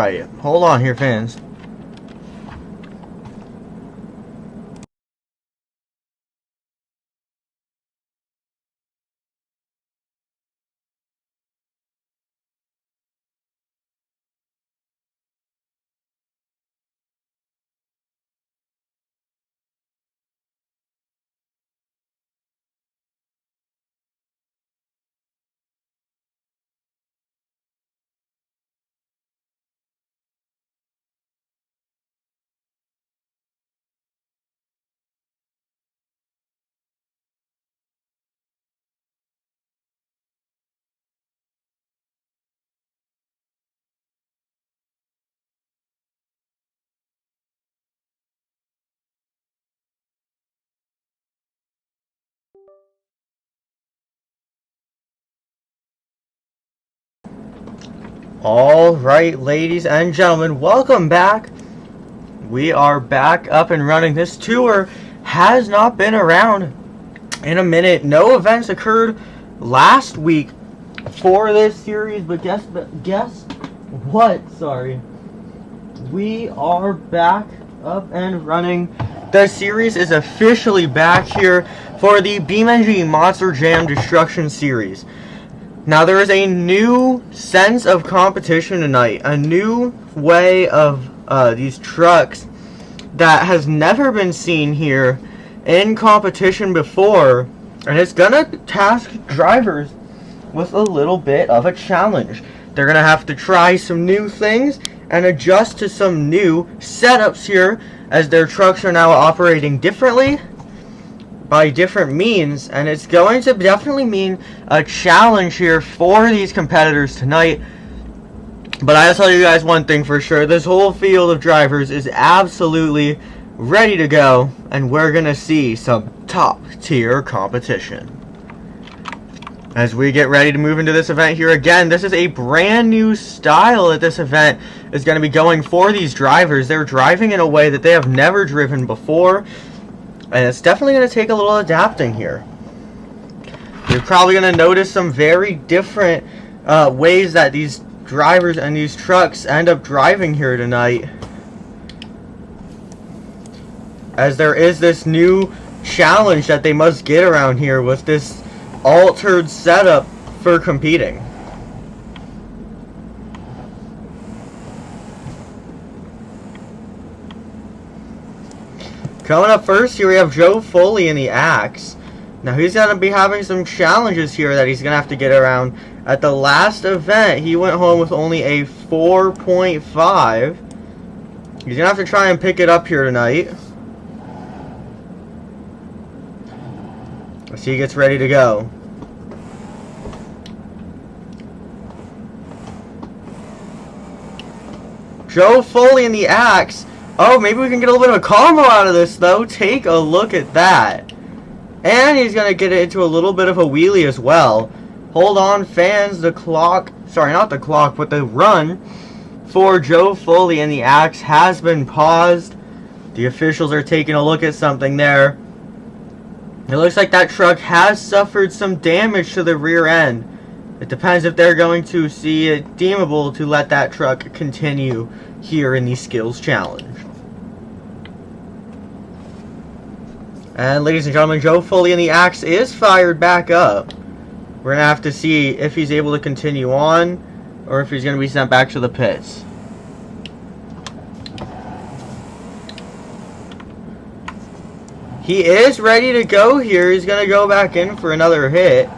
Alright, hold on here, fans. Alright, ladies and gentlemen, welcome back. We are back up and running. This tour has not been around in a minute. No events occurred last week for this series, but guess what? Sorry. We are back up and running. The series is officially back here for the BeamNG Monster Jam Destruction Series. Now, there is a new sense of competition tonight, a new way of these trucks that has never been seen here in competition before, and it's gonna task drivers with a little bit of a challenge. They're gonna have to try some new things and adjust to some new setups here, as their trucks are now operating differently by different means, and it's going to definitely mean a challenge here for these competitors tonight. But I'll tell you guys one thing for sure: this whole field of drivers is absolutely ready to go, and we're gonna see some top tier competition as we get ready to move into this event here. Again, this is a brand new style that this event is going to be going for these drivers. They're driving in a way that they have never driven before, and it's definitely going to take a little adapting here. You're probably going to notice some very different ways that these drivers and these trucks end up driving here tonight, as there is this new challenge that they must get around here with this altered setup for competing. Coming up first here, we have Joe Foley in the Axe. Now, he's going to be having some challenges here that he's going to have to get around. At the last event, he went home with only a 4.5. He's going to have to try and pick it up here tonight. As he gets ready to go. Joe Foley in the Axe. Oh, maybe we can get a little bit of a combo out of this, though. Take a look at that. And he's going to get it into a little bit of a wheelie as well. Hold on, fans. The clock, sorry, not the clock, but the run for Joe Foley in the Axe has been paused. The officials are taking a look at something there. It looks like that truck has suffered some damage to the rear end. It depends if they're going to see it deemable to let that truck continue here in the Skills Challenge. And ladies and gentlemen, Joe Foley in the Axe is fired back up. We're going to have to see if he's able to continue on, or if he's going to be sent back to the pits. He is ready to go here. He's going to go back in for another hit.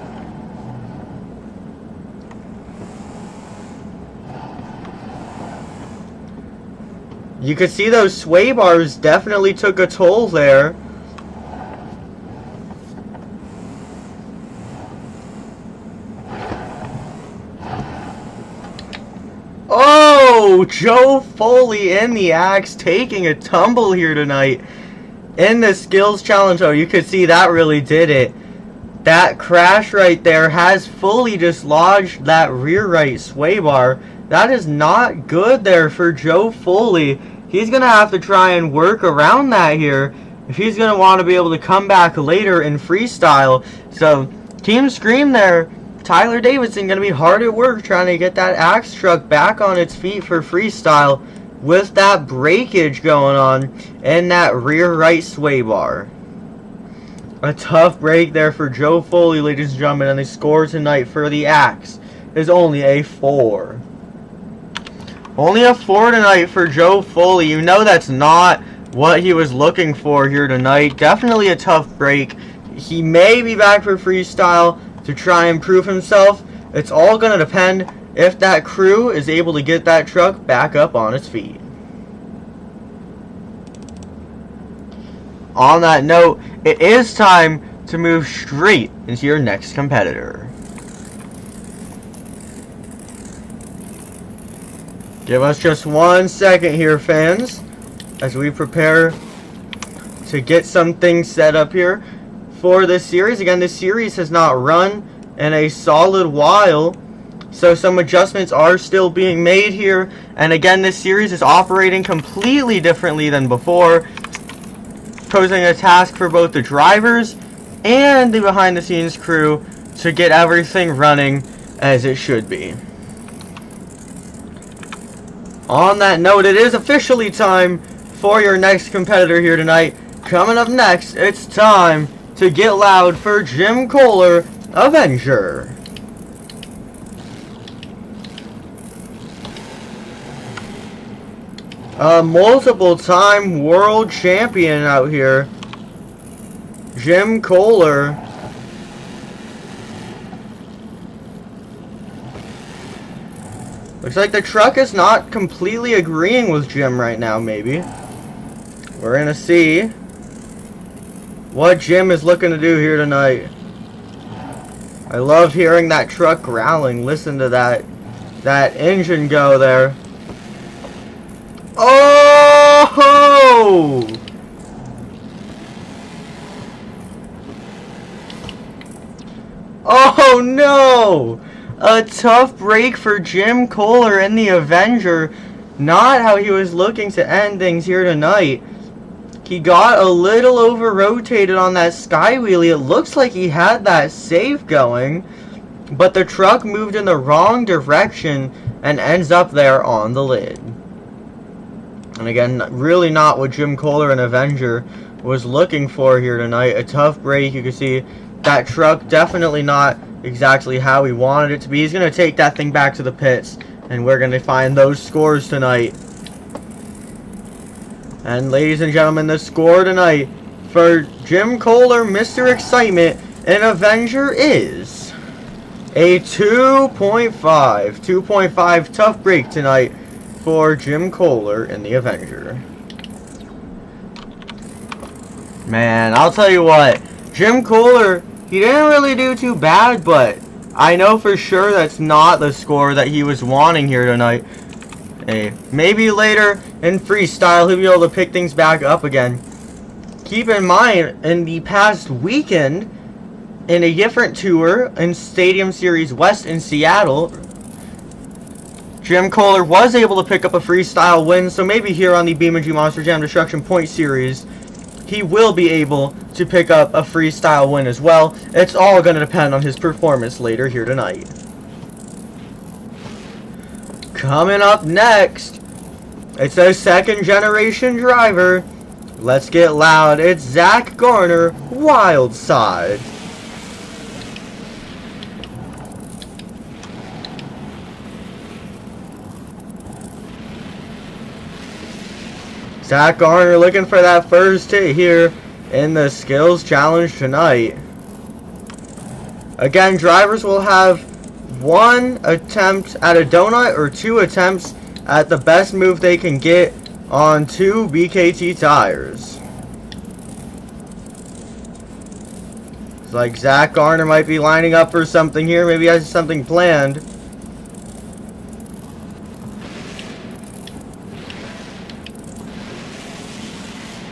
You could see those sway bars definitely took a toll there. Oh, Joe Foley in the Axe taking a tumble here tonight in the Skills Challenge. Oh, you could see that really did it. That crash right there has fully dislodged that rear right sway bar. That is not good there for Joe Foley. He's going to have to try and work around that here if he's going to want to be able to come back later in freestyle. So, Team Scream there Tyler Davidson going to be hard at work trying to get that axe truck back on its feet for freestyle with that breakage going on and that rear right sway bar. A tough break there for Joe Foley, ladies and gentlemen, and the score tonight for the axe is only a 4. Only a 4 tonight for Joe Foley. You know that's not what he was looking for here tonight. Definitely a tough break. He may be back for freestyle to try and prove himself. It's all going to depend if that crew is able to get that truck back up on its feet. On that note, it is time to move straight into your next competitor. Give us just 1 second here, fans, as we prepare to get some things set up here for this series. Again, this series has not run in a solid while, so some adjustments are still being made here. And again, this series is operating completely differently than before, posing a task for both the drivers and the behind-the-scenes crew to get everything running as it should be. On that note, it is officially time for your next competitor here tonight. Coming up next, it's time to get loud for Jim Kohler, Avenger. A multiple-time world champion out here, Jim Kohler. Looks like the truck is not completely agreeing with Jim right now, maybe. We're going to see what Jim is looking to do here tonight. I love hearing that truck growling. Listen to that engine go there. Oh! Oh no! A tough break for Jim Kohler in the Avenger. Not how he was looking to end things here tonight. He got a little over-rotated on that sky wheelie. It looks like he had that safe going, but the truck moved in the wrong direction and ends up there on the lid. And again, really not what Jim Kohler in Avenger was looking for here tonight. A tough break. You can see that truck definitely not exactly how he wanted it to be. He's going to take that thing back to the pits, and we're going to find those scores tonight. And ladies and gentlemen, the score tonight for Jim Kohler, Mr. Excitement, in Avenger is a 2.5. 2.5 tough break tonight for Jim Kohler in the Avenger. Man, I'll tell you what, Jim Kohler, he didn't really do too bad, but I know for sure that's not the score that he was wanting here tonight. Hey, maybe later in freestyle he'll be able to pick things back up again. Keep in mind, in the past weekend, in a different tour in Stadium Series West in Seattle, Jim Kohler was able to pick up a freestyle win, so maybe here on the BeamNG Monster Jam Destruction Point Series, he will be able to pick up a freestyle win as well. It's all going to depend on his performance later here tonight. Coming up next, it's a second generation driver. Let's get loud. It's Zach Garner, Wild Side. Zach Garner looking for that first hit here in the skills challenge tonight. Again, drivers will have one attempt at a donut or 2 attempts at the best move they can get on 2 BKT tires. It's like Zach Garner might be lining up for something here. Maybe he has something planned.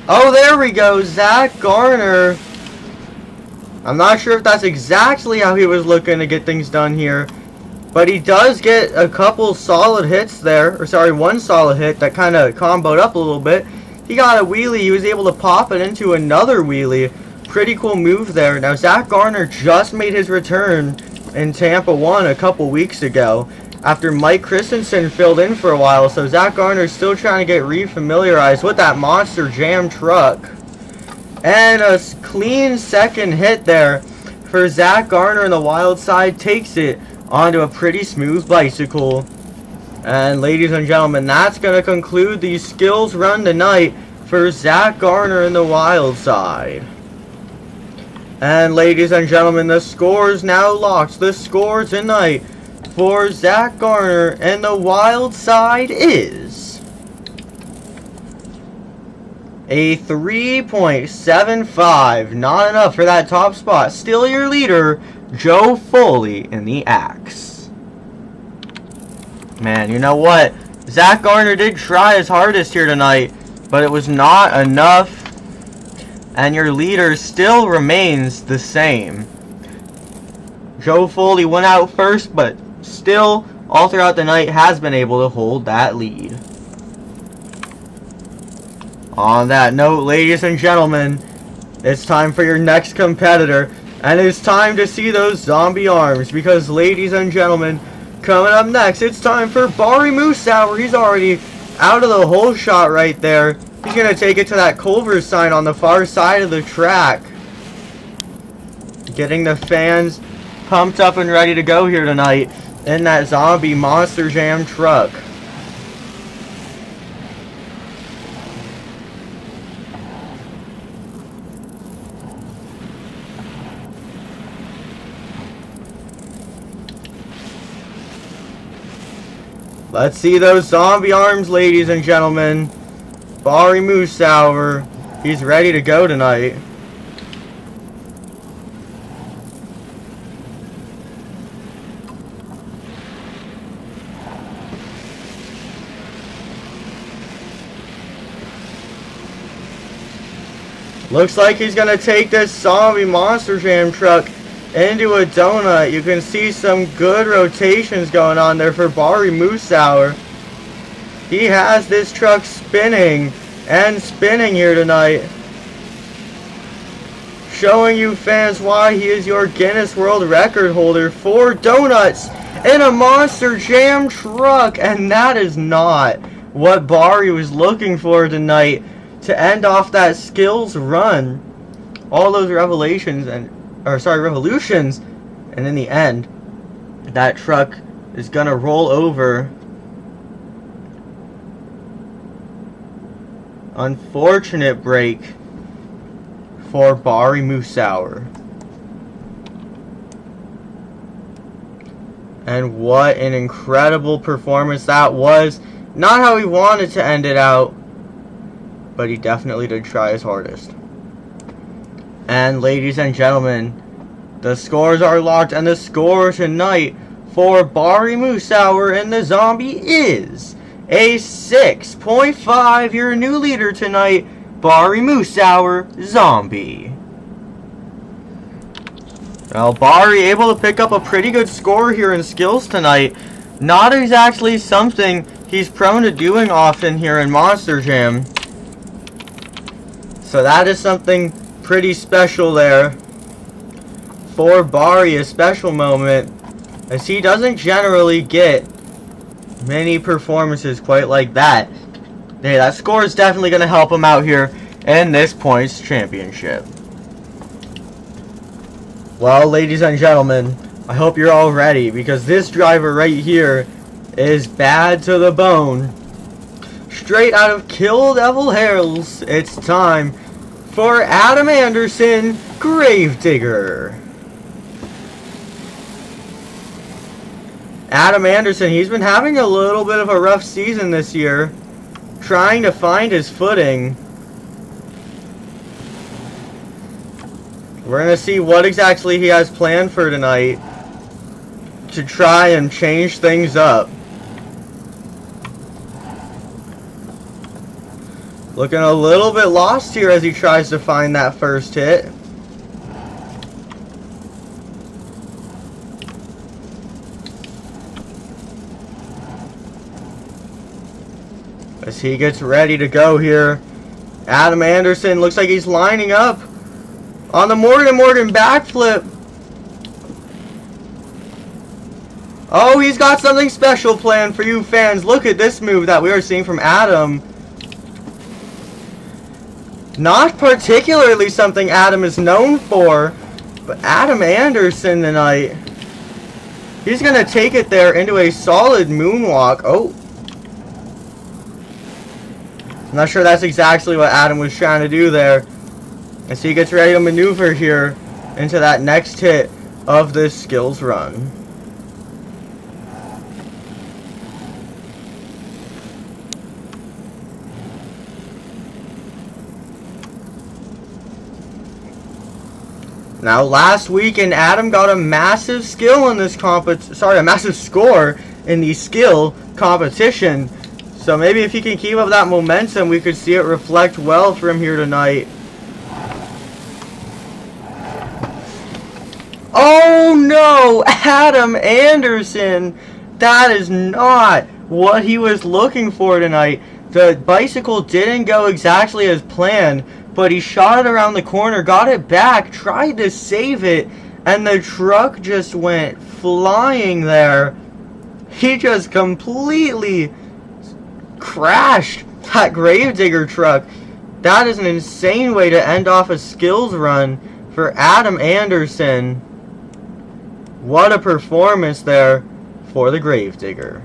Oh, there we go, Zach Garner. I'm not sure if that's exactly how he was looking to get things done here, but he does get a couple solid hits there, or sorry, one solid hit that kind of comboed up a little bit. He got a wheelie, he was able to pop it into another wheelie. Pretty cool move there. Now Zach Garner just made his return in Tampa won a couple weeks ago after Mike Christensen filled in for a while. So Zach Garner's still trying to get re-familiarized with that Monster Jam truck. And a clean second hit there for Zach Garner, and the wild side takes it onto a pretty smooth bicycle. And ladies and gentlemen, that's going to conclude the skills run tonight for Zach Garner and the wild side. And ladies and gentlemen, the score's now locked. The score tonight for Zach Garner and the wild side is a 3.75. Not enough for that top spot. Still your leader, Joe Foley in the axe. Man, you know what? Zach Garner did try his hardest here tonight, but it was not enough. And your leader still remains the same. Joe Foley went out first, but still, all throughout the night, has been able to hold that lead. On that note, ladies and gentlemen, it's time for your next competitor. And it's time to see those zombie arms. Because, ladies and gentlemen, coming up next, it's time for Bari Musawwir. He's already out of the hole shot right there. He's going to take it to that Culver sign on the far side of the track. Getting the fans pumped up and ready to go here tonight in that zombie Monster Jam truck. Let's see those zombie arms, ladies and gentlemen. Bari Musawwir, he's ready to go tonight. Looks like he's going to take this zombie Monster Jam truck into a donut. You can see some good rotations going on there for Bari Musawwir. He has this truck spinning and spinning here tonight, showing you fans why he is your Guinness World Record holder for donuts in a Monster Jam truck. And that is not what Bari was looking for tonight to end off that skills run. All those revolutions, and in the end, that truck is gonna roll over. Unfortunate break for Bari Musawwir. And what an incredible performance that was. Not how he wanted to end it out, but he definitely did try his hardest. And ladies and gentlemen, the scores are locked, and the score tonight for Bari Musawwir and the zombie is a 6.5. Your new leader tonight, Bari Musawwir, zombie. Well, Bari able to pick up a pretty good score here in skills tonight. Not exactly something he's prone to doing often here in Monster Jam. So that is something pretty special there for Bari, a special moment, as he doesn't generally get many performances quite like that. Hey, that score is definitely going to help him out here in this points championship. Well, ladies and gentlemen, I hope you're all ready, because this driver right here is bad to the bone. Straight out of Kill Devil Hells, it's time for Adam Anderson, Gravedigger. Adam Anderson, he's been having a little bit of a rough season this year, trying to find his footing. We're going to see what exactly he has planned for tonight to try and change things up. Looking a little bit lost here as he tries to find that first hit. As he gets ready to go here, Adam Anderson looks like he's lining up on the Morgan backflip. Oh, he's got something special planned for you fans. Look at this move that we are seeing from Adam. Not particularly something Adam is known for, but Adam Anderson tonight. He's going to take it there into a solid moonwalk. Oh. I'm not sure that's exactly what Adam was trying to do there. And so he gets ready to maneuver here into that next hit of this skills run. Now, last weekend, Adam got a massive skill in this a massive score in the skill competition. So maybe if he can keep up that momentum, we could see it reflect well for him here tonight. Oh no, Adam Anderson! That is not what he was looking for tonight. The bicycle didn't go exactly as planned, but he shot it around the corner, got it back, tried to save it, and the truck just went flying there. He just completely crashed that Gravedigger truck. That is an insane way to end off a skills run for Adam Anderson. What a performance there for the Gravedigger.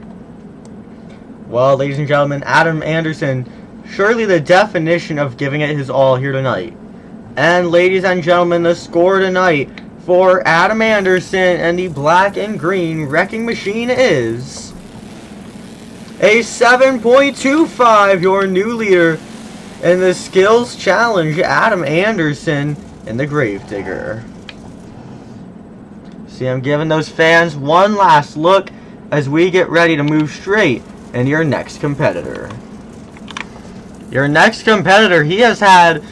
Well, ladies and gentlemen, Adam Anderson, surely the definition of giving it his all here tonight. And ladies and gentlemen, the score tonight for Adam Anderson and the black and green wrecking machine is a 7.25, your new leader in the skills challenge, Adam Anderson in the Gravedigger. See, I'm giving those fans one last look as we get ready to move straight into your next competitor. Your next competitor, he has had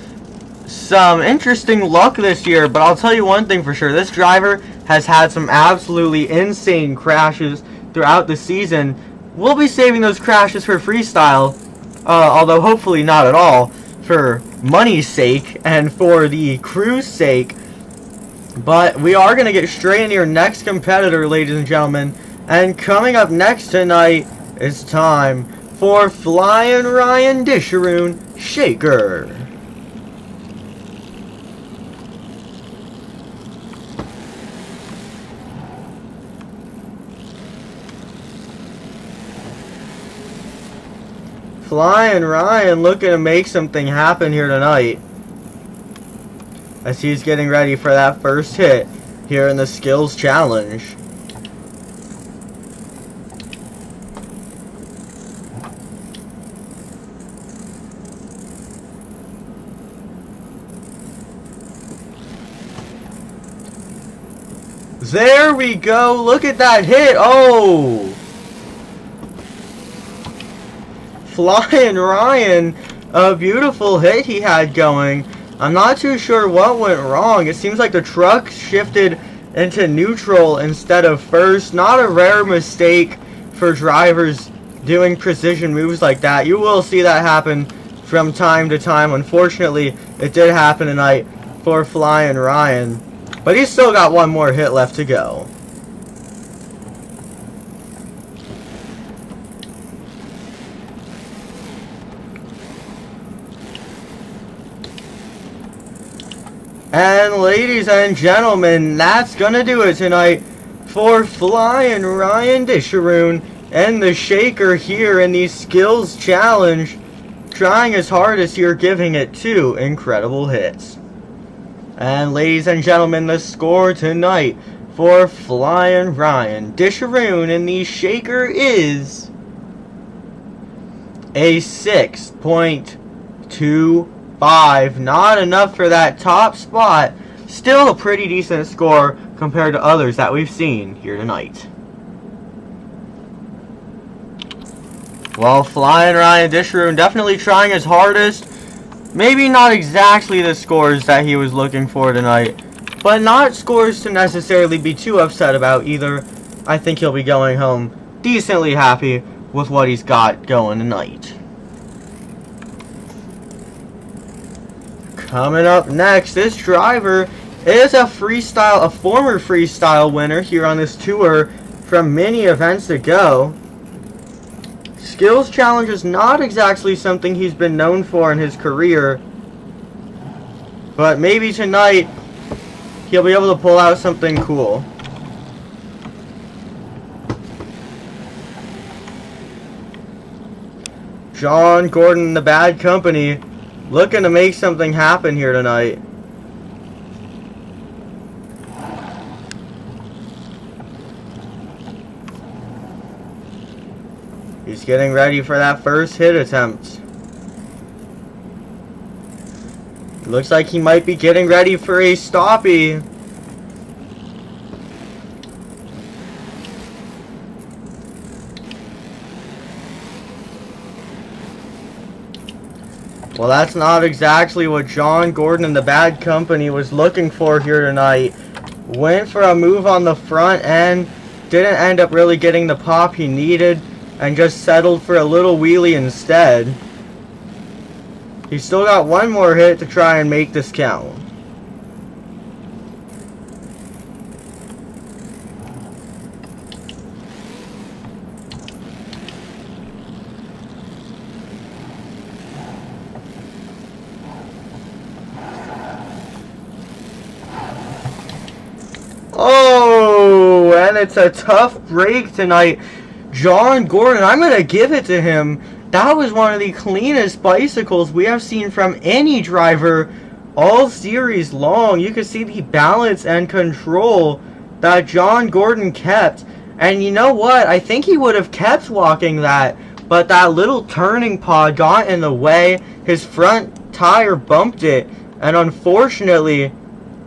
some interesting luck this year, but I'll tell you one thing for sure. This driver has had some absolutely insane crashes throughout the season. We'll be saving those crashes for freestyle, although hopefully not at all, for money's sake and for the crew's sake. But we are going to get straight into your next competitor, ladies and gentlemen. And coming up next tonight, it's time for Flying Ryan Disharoon Shaker. Flying Ryan looking to make something happen here tonight, as he's getting ready for that first hit here in the skills challenge. There we go. Look at that hit. Oh! Flying Ryan, a beautiful hit he had going. I'm not too sure what went wrong. It seems like the truck shifted into neutral instead of first. Not a rare mistake for drivers doing precision moves like that. You will see that happen from time to time. Unfortunately, it did happen tonight for Flying Ryan. But he's still got one more hit left to go. And ladies and gentlemen, that's gonna do it tonight for Flying Ryan Disharoon and the Shaker here in the Skills Challenge. Trying his hardest here, giving it 2 incredible hits. And ladies and gentlemen, the score tonight for Flying Ryan Disharoon in the Shaker is a 6.25. Not enough for that top spot. Still a pretty decent score compared to others that we've seen here tonight. Well, Flying Ryan Disharoon definitely trying his hardest. Maybe not exactly the scores that he was looking for tonight, but not scores to necessarily be too upset about either. I think he'll be going home decently happy with what he's got going tonight. Coming up next, this driver is a former freestyle winner here on this tour from mini events to go. Skills challenge is not exactly something he's been known for in his career, but maybe tonight he'll be able to pull out something cool. John Gordon and the Bad Company looking to make something happen here tonight. He's getting ready for that first hit attempt. Looks like he might be getting ready for a stoppie. Well, that's not exactly what John Gordon and the Bad Company was looking for here tonight. Went for a move on the front end, didn't end up really getting the pop he needed, and just settled for a little wheelie instead. He's still got one more hit to try and make this count. Oh, and it's a tough break tonight. John Gordon, I'm going to give it to him. That was one of the cleanest bicycles we have seen from any driver all series long. You can see the balance and control that John Gordon kept. And you know what? I think he would have kept walking that, but that little turning pod got in the way. His front tire bumped it, and unfortunately,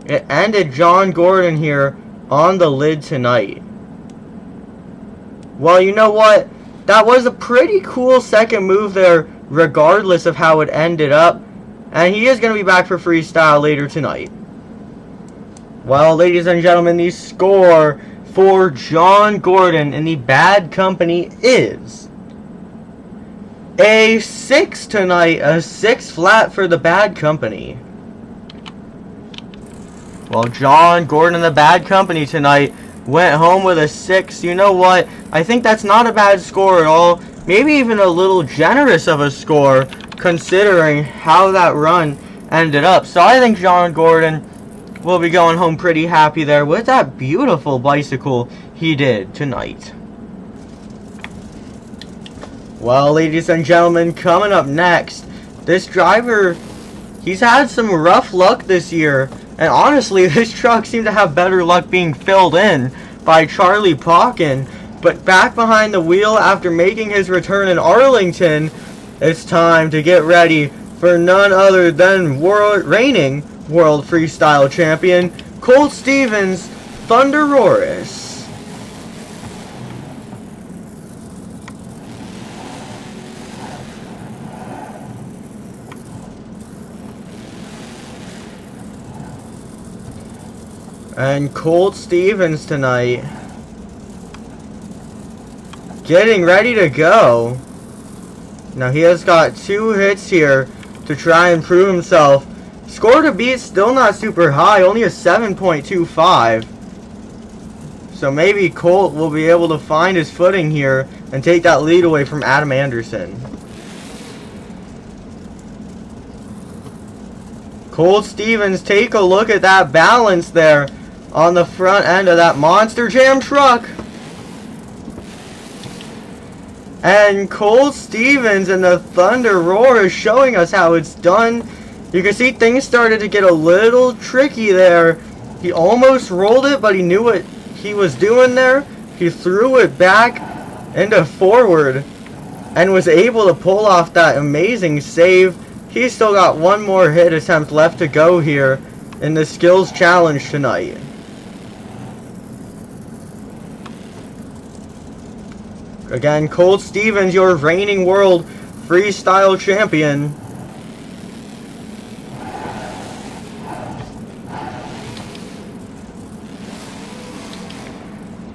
it ended John Gordon here on the lid tonight. Well, you know what? That was a pretty cool second move there, regardless of how it ended up. And he is going to be back for freestyle later tonight. Well, ladies and gentlemen, the score for John Gordon and the Bad Company is a 6 tonight. A 6 flat for the Bad Company. Well, John Gordon and the Bad Company tonight went home with a 6. You know what? I think that's not a bad score at all. Maybe even a little generous of a score, considering how that run ended up. So I think John Gordon will be going home pretty happy there with that beautiful bicycle he did tonight. Well, ladies and gentlemen, coming up next, this driver, he's had some rough luck this year. And honestly, this truck seemed to have better luck being filled in by Charlie Pauken. But back behind the wheel after making his return in Arlington, it's time to get ready for none other than reigning World Freestyle Champion, Colt Stevens, Thunderoris. And Colt Stevens tonight, getting ready to go. Now he has got 2 hits here to try and prove himself. Score to beat still not super high, only a 7.25. So maybe Colt will be able to find his footing here and take that lead away from Adam Anderson. Colt Stevens, take a look at that balance there on the front end of that Monster Jam truck. And Colt Stevens and the Thunder Roar is showing us how it's done. You can see things started to get a little tricky there. He almost rolled it, but he knew what he was doing there. He threw it back into forward and was able to pull off that amazing save. He's still got one more hit attempt left to go here in the skills challenge tonight. Again, Colt Stevens, your reigning world freestyle champion.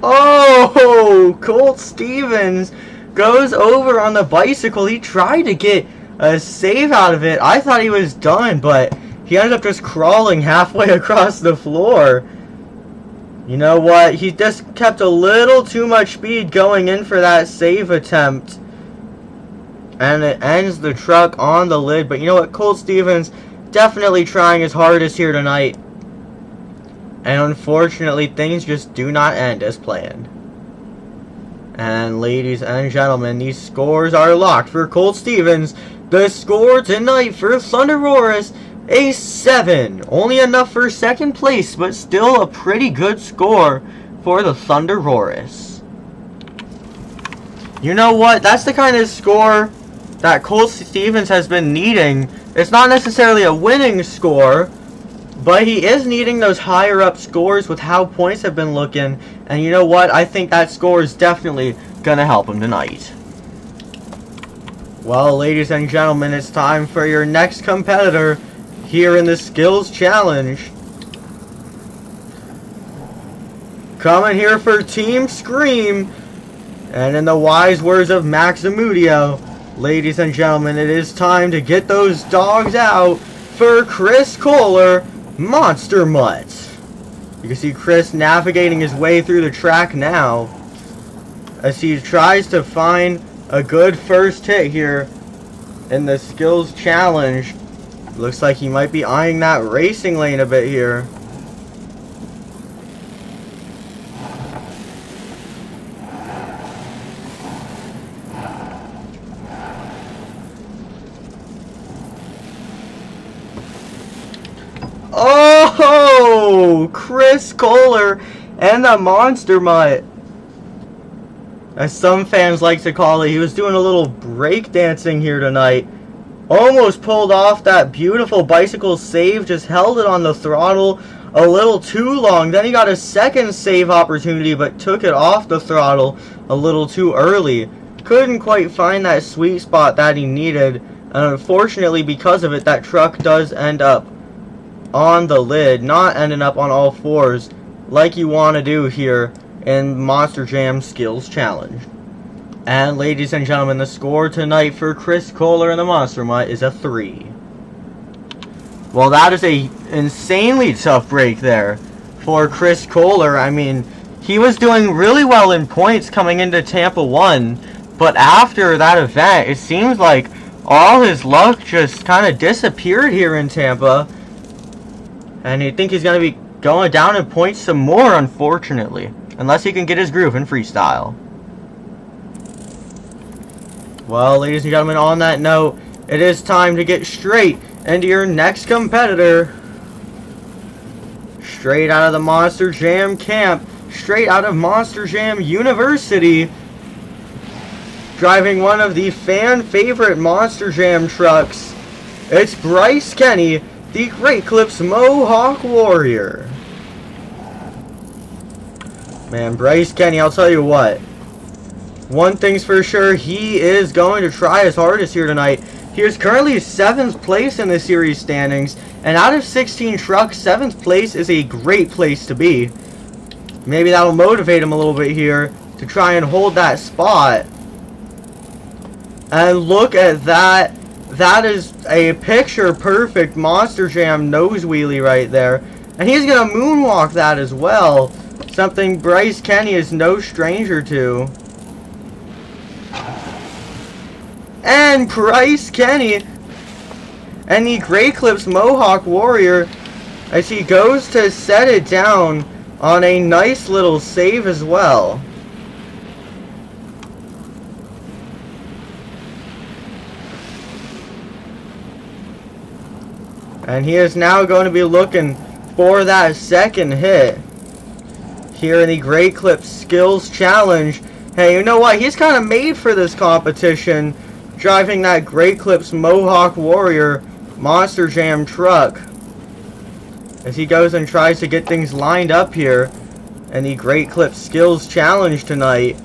Oh, Colt Stevens goes over on the bicycle. He tried to get a save out of it. I thought he was done, but he ended up just crawling halfway across the floor. You know what? He just kept a little too much speed going in for that save attempt. And it ends the truck on the lid. But you know what? Colt Stevens definitely trying his hardest here tonight. And unfortunately, things just do not end as planned. And ladies and gentlemen, these scores are locked for Colt Stevens. The score tonight for Thunder Roars, a 7. Only enough for second place, but still a pretty good score for the Thunder Roars. You know what? That's the kind of score that Colt Stevens has been needing. It's not necessarily a winning score, but he is needing those higher up scores with how points have been looking. And you know what? I think that score is definitely going to help him tonight. Well, ladies and gentlemen, it's time for your next competitor here in the Skills Challenge. Coming here for Team Scream. And in the wise words of Maximudio, ladies and gentlemen, it is time to get those dogs out for Chris Kohler, Monster Mutt. You can see Chris navigating his way through the track now as he tries to find a good first hit here in the Skills Challenge. Looks like he might be eyeing that racing lane a bit here. Oh, Chris Kohler and the Monster Mutt, as some fans like to call it. He was doing a little break dancing here tonight. Almost pulled off that beautiful bicycle save, just held it on the throttle a little too long. Then he got a second save opportunity, but took it off the throttle a little too early. Couldn't quite find that sweet spot that he needed. And unfortunately, because of it, that truck does end up on the lid, not ending up on all fours like you want to do here in Monster Jam Skills Challenge. And ladies and gentlemen, the score tonight for Chris Kohler and the Monster Mutt is a 3. Well, that is a insanely tough break there for Chris Kohler. I mean, he was doing really well in points coming into Tampa 1, but after that event, it seems like all his luck just kind of disappeared here in Tampa. And you think he's going to be going down in points some more, unfortunately. Unless he can get his groove in freestyle. Well, ladies and gentlemen, on that note, it is time to get straight into your next competitor. Straight out of the Monster Jam camp. Straight out of Monster Jam University. Driving one of the fan favorite Monster Jam trucks. It's Bryce Kenny, the Great Clips Mohawk Warrior. Man, Bryce Kenny, I'll tell you what. One thing's for sure, he is going to try his hardest here tonight. He is currently 7th place in the series standings. And out of 16 trucks, 7th place is a great place to be. Maybe that'll motivate him a little bit here to try and hold that spot. And look at that. That is a picture-perfect Monster Jam nose wheelie right there. And he's going to moonwalk that as well. Something Bryce Kenny is no stranger to. And Bryce Kenny and the Great Clips Mohawk Warrior, as he goes to set it down on a nice little save as well. And he is now going to be looking for that second hit here in the Great Clips Skills Challenge. Hey, you know what? He's kind of made for this competition, driving that Great Clips Mohawk Warrior Monster Jam truck, as he goes and tries to get things lined up here in the Great Clips Skills Challenge tonight.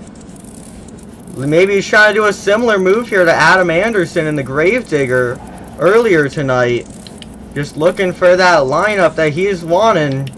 Maybe he's trying to do a similar move here to Adam Anderson in the Gravedigger earlier tonight. Just looking for that lineup that he's wanting.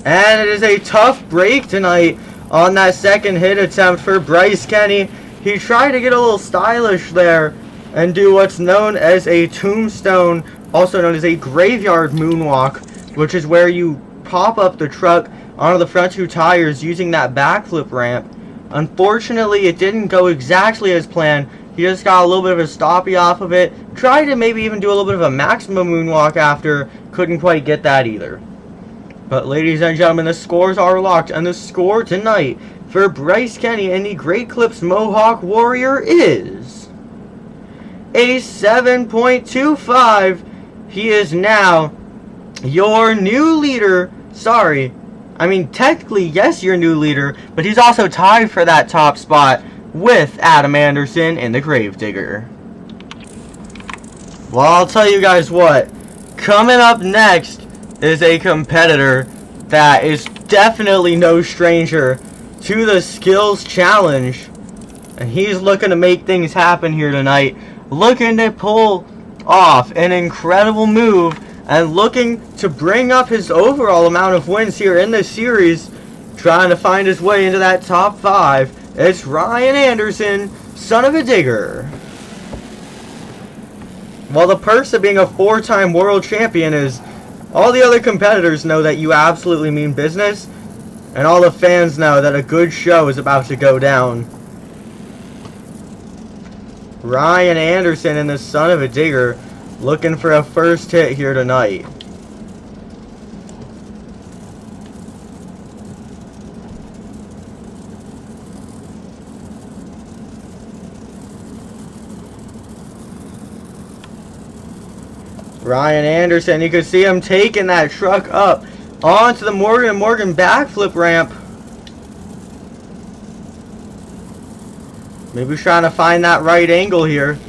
And it is a tough break tonight on that second hit attempt for Bryce Kenny. He tried to get a little stylish there and do what's known as a tombstone, also known as a graveyard moonwalk, which is where you pop up the truck onto the front two tires using that backflip ramp. Unfortunately, it didn't go exactly as planned. He just got a little bit of a stoppie off of it. Tried to maybe even do a little bit of a maximum moonwalk after. Couldn't quite get that either. But ladies and gentlemen, the scores are locked. And the score tonight for Bryce Kenny and the Great Clips Mohawk Warrior is a 7.25. He is now your new leader. Sorry. I mean, technically, yes, your new leader. But he's also tied for that top spot with Adam Anderson in the Gravedigger. Well, I'll tell you guys what. Coming up next is a competitor that is definitely no stranger to the skills challenge. And he's looking to make things happen here tonight. Looking to pull off an incredible move and looking to bring up his overall amount of wins here in this series. Trying to find his way into that top 5. It's Ryan Anderson, son of a digger. Well, the perks of being a 4-time world champion is all the other competitors know that you absolutely mean business, and all the fans know that a good show is about to go down. Ryan Anderson and the son of a digger looking for a first hit here tonight. Ryan Anderson, you can see him taking that truck up onto the Morgan & Morgan backflip ramp. Maybe he's trying to find that right angle here.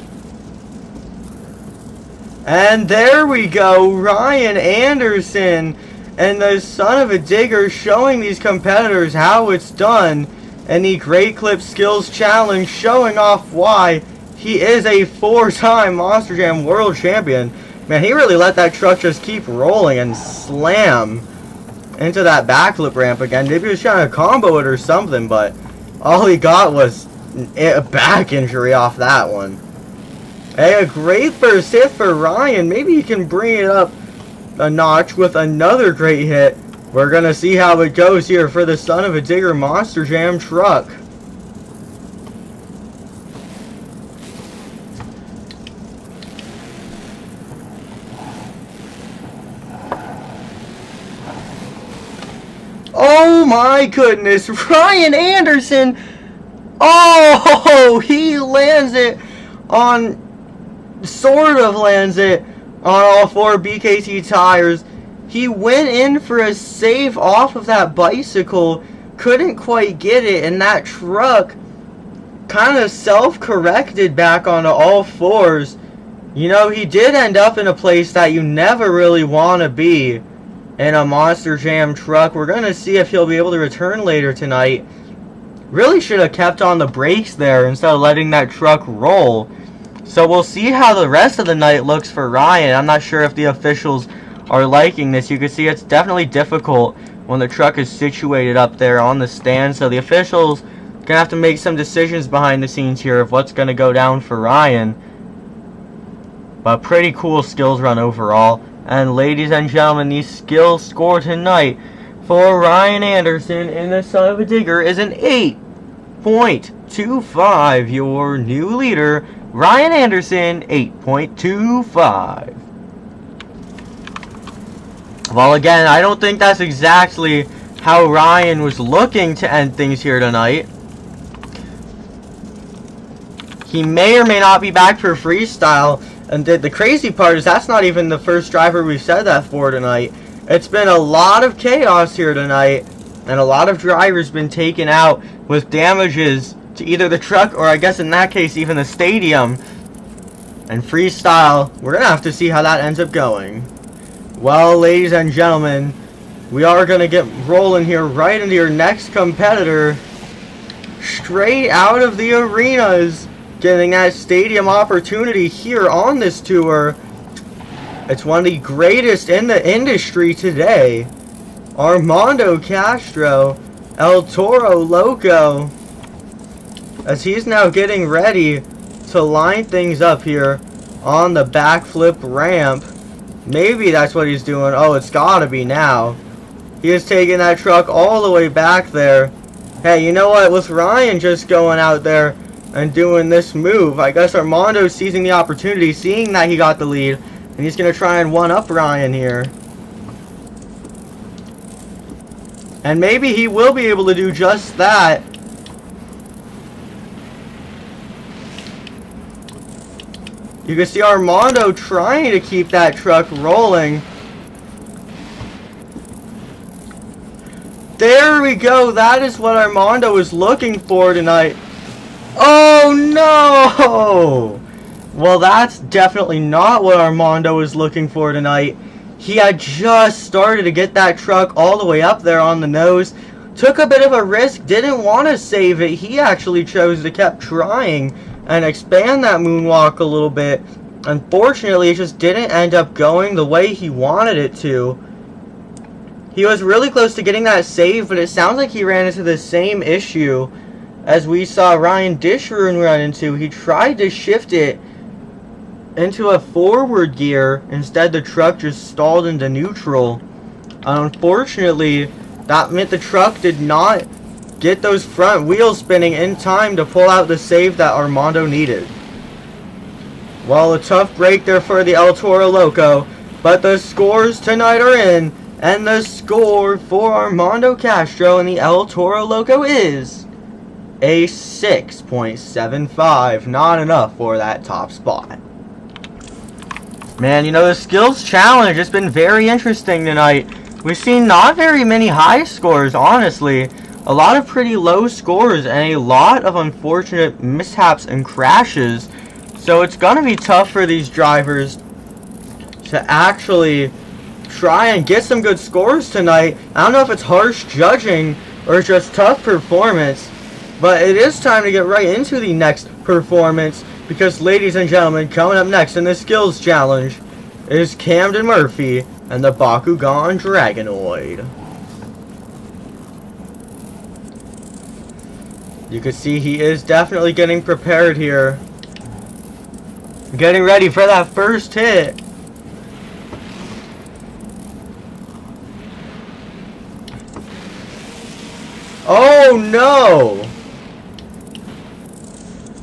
And there we go, Ryan Anderson and the son of a digger showing these competitors how it's done in the Great Clip Skills Challenge, showing off why he is a 4-time Monster Jam World Champion. Man, he really let that truck just keep rolling and slam into that backflip ramp again. Maybe he was trying to combo it or something, but all he got was a back injury off that one. Hey, a great first hit for Ryan. Maybe he can bring it up a notch with another great hit. We're going to see how it goes here for the son of a digger Monster Jam truck. Oh my goodness, Ryan Anderson, oh, he lands it on, sort of lands it on all 4 BKT tires. He went in for a save off of that bicycle, couldn't quite get it, and that truck kind of self-corrected back onto all 4s. You know, he did end up in a place that you never really want to be. In a Monster Jam truck. We're going to see if he'll be able to return later tonight. Really should have kept on the brakes there instead of letting that truck roll. So we'll see how the rest of the night looks for Ryan. I'm not sure if the officials are liking this. You can see it's definitely difficult when the truck is situated up there on the stand. So the officials going to have to make some decisions behind the scenes here of what's going to go down for Ryan. But pretty cool skills run overall. And ladies and gentlemen, the skill score tonight for Ryan Anderson and the son of a digger is an 8.25. Your new leader, Ryan Anderson, 8.25. Well, again, I don't think that's exactly how Ryan was looking to end things here tonight. He may or may not be back for freestyle. And the crazy part is that's not even the first driver we've said that for tonight. It's been a lot of chaos here tonight. And a lot of drivers been taken out with damages to either the truck or I guess in that case even the stadium. And freestyle, we're going to have to see how that ends up going. Well, ladies and gentlemen, we are going to get rolling here right into your next competitor. Straight out of the arenas. Getting that stadium opportunity here on this tour. It's one of the greatest in the industry today. Armando Castro, El Toro Loco, as he's now getting ready to line things up here on the backflip ramp. Maybe that's what he's doing. Oh, it's gotta be now. He is taking that truck all the way back there. Hey, you know what? With Ryan just going out there and doing this move, I guess Armando's seizing the opportunity, seeing that he got the lead, and he's going to try and one-up Ryan here. And maybe he will be able to do just that. You can see Armando trying to keep that truck rolling. There we go. That is what Armando was looking for tonight. Oh no! Well, that's definitely not what Armando was looking for tonight. He had just started to get that truck all the way up there on the nose. Took a bit of a risk, didn't want to save it. He actually chose to keep trying and expand that moonwalk a little bit. Unfortunately, it just didn't end up going the way he wanted it to. He was really close to getting that save, but it sounds like he ran into the same issue as we saw Ryan Disharoon run into. He tried to shift it into a forward gear. Instead, the truck just stalled into neutral. Unfortunately, that meant the truck did not get those front wheels spinning in time to pull out the save that Armando needed. Well, a tough break there for the El Toro Loco, but the scores tonight are in, and the score for Armando Castro and the El Toro Loco is a 6.75. Not enough for that top spot. Man, you know, the skills challenge has been very interesting tonight. We've seen not very many high scores, honestly. A lot of pretty low scores and a lot of unfortunate mishaps and crashes. So it's going to be tough for these drivers to actually try and get some good scores tonight. I don't know if it's harsh judging or just tough performance, but it is time to get right into the next performance, because, ladies and gentlemen, coming up next in the skills challenge is Camden Murphy and the Bakugan Dragonoid. You can see he is definitely getting prepared here, getting ready for that first hit. Oh no!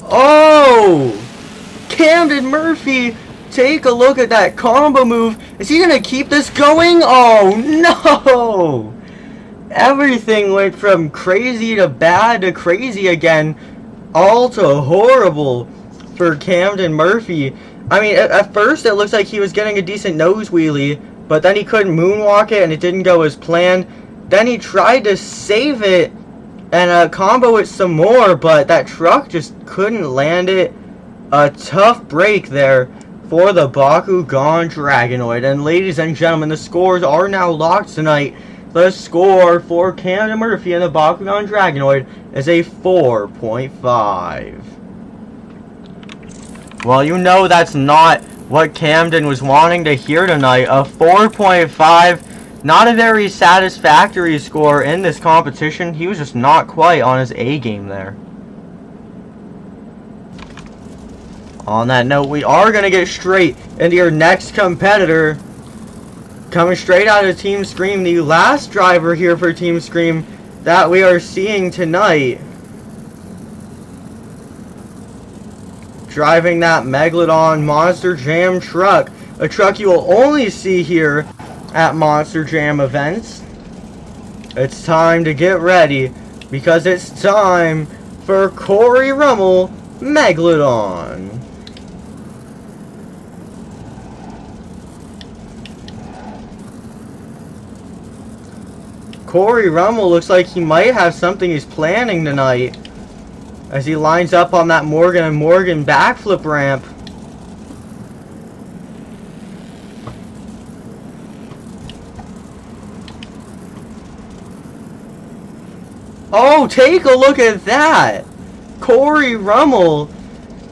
Oh! Camden Murphy, take a look at that combo move. Is he gonna keep this going? Oh no! Everything went from crazy to bad to crazy again, all to horrible for Camden Murphy. I mean, at first it looks like he was getting a decent nose wheelie, but then he couldn't moonwalk it and it didn't go as planned. Then he tried to save it and combo it some more, but that truck just couldn't land it. A tough break there for the Bakugan Dragonoid. And ladies and gentlemen, the scores are now locked tonight. The score for Camden Murphy and the Bakugan Dragonoid is a 4.5. Well, you know that's not what Camden was wanting to hear tonight. A 4.5. Not a very satisfactory score in this competition. He was just not quite on his A game there. On that note, we are going to get straight into your next competitor. Coming straight out of Team Scream, the last driver here for Team Scream that we are seeing tonight. Driving that Megalodon Monster Jam truck. A truck you will only see here at Monster Jam events. It's time to get ready, because it's time for Cory Rummell Megalodon. Cory Rummell looks like he might have something he's planning tonight as he lines up on that Morgan & Morgan backflip ramp. Oh, take a look at that! Cory Rummell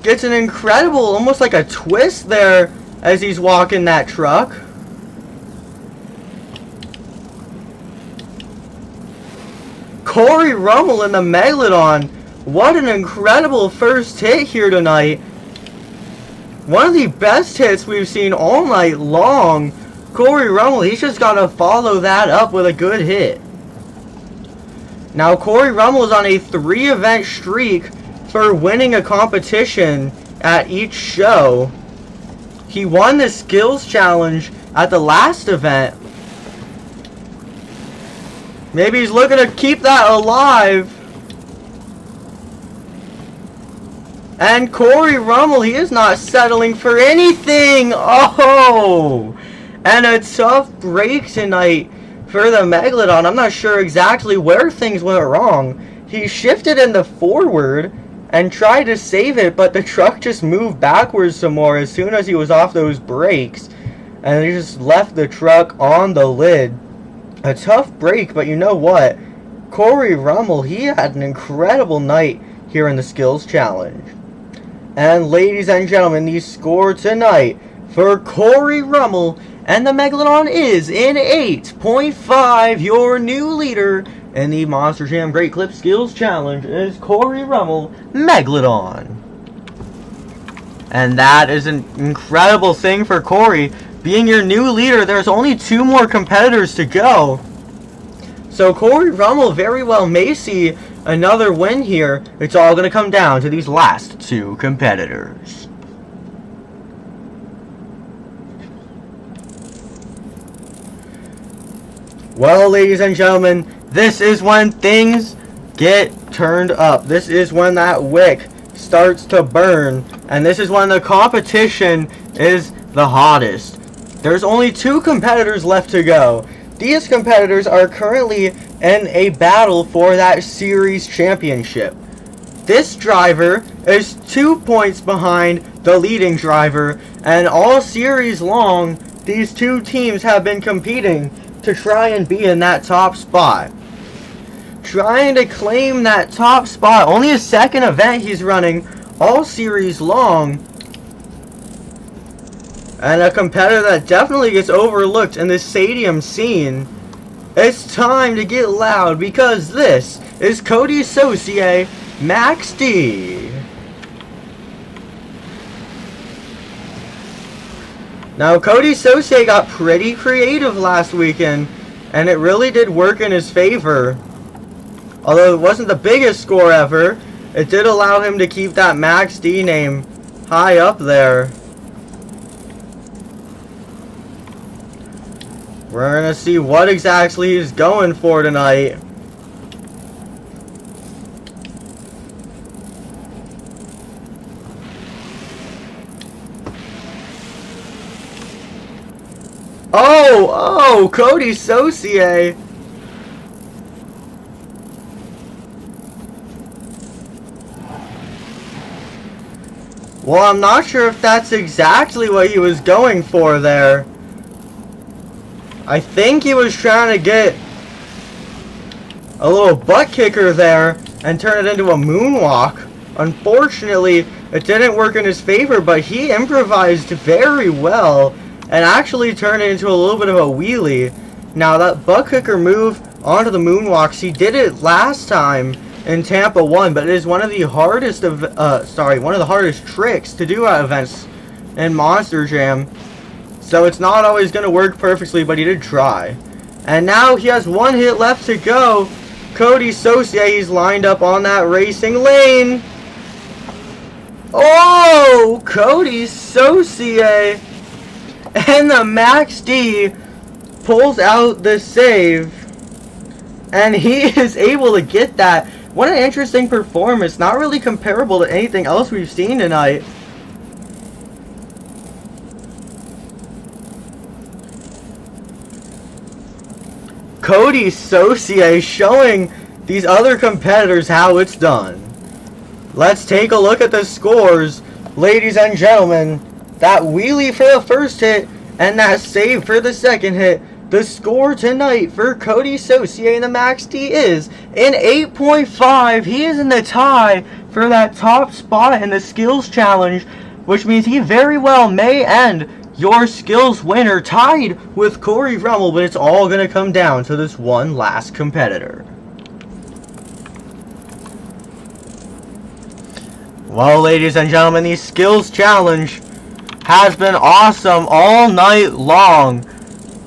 gets an incredible, almost like a twist there as he's walking that truck. Cory Rummell in the Megalodon. What an incredible first hit here tonight. One of the best hits we've seen all night long. Cory Rummell, he's just got to follow that up with a good hit. Now, Cory Rummell is on a 3-event streak for winning a competition at each show. He won the skills challenge at the last event. Maybe he's looking to keep that alive. And Cory Rummell, he is not settling for anything. Oh! And a tough break tonight for the Megalodon. I'm not sure exactly where things went wrong. He shifted in the forward and tried to save it, but the truck just moved backwards some more as soon as he was off those brakes. And he just left the truck on the lid. A tough break, but you know what? Cory Rummell, he had an incredible night here in the Skills Challenge. And ladies and gentlemen, the score tonight for Cory Rummell and the Megalodon is in 8.5. Your new leader in the Monster Jam Great Clip Skills Challenge is Cory Rummell, Megalodon. And that is an incredible thing for Cory. Being your new leader, there's only 2 more competitors to go. So Cory Rummell very well may see another win here. It's all going to come down to these last 2 competitors. Well, ladies and gentlemen, this is when things get turned up. This is when that wick starts to burn. And this is when the competition is the hottest. There's only 2 competitors left to go. These competitors are currently in a battle for that series championship. This driver is 2 points behind the leading driver, and all series long, these 2 teams have been competing to try and be in that top spot. Trying to claim that top spot. Only a 2nd event he's running all series long. And a competitor that definitely gets overlooked in this stadium scene. It's time to get loud because this is Coty Saucier, Max D. Now, Coty Saucier got pretty creative last weekend, and it really did work in his favor. Although it wasn't the biggest score ever, it did allow him to keep that Max D name high up there. We're going to see what exactly he's going for tonight. Oh, Coty Saucier. Well, I'm not sure if that's exactly what he was going for there. I think he was trying to get a little butt kicker there and turn it into a moonwalk. Unfortunately, it didn't work in his favor, but he improvised very well and actually turned it into a little bit of a wheelie. Now, that butt kicker move onto the moonwalks, he did it last time in Tampa 1, but it is one of the hardest one of the hardest tricks to do at events in Monster Jam. So it's not always going to work perfectly, but he did try. And now he has 1 hit left to go. Coty Saucier, he's lined up on that racing lane. Oh, Coty Saucier. And the Max D pulls out the save. And he is able to get that. What an interesting performance. Not really comparable to anything else we've seen tonight. Coty Saucier showing these other competitors how it's done. Let's take a look at the scores. Ladies and gentlemen, that wheelie for the first hit and that save for the second hit. The score tonight for Coty Saucier and the Max D is in 8.5. He is in the tie for that top spot in the Skills Challenge, which means he very well may end your skills winner tied with Cory Rummell, but it's all going to come down to this one last competitor. Well, ladies and gentlemen, the skills challenge has been awesome all night long.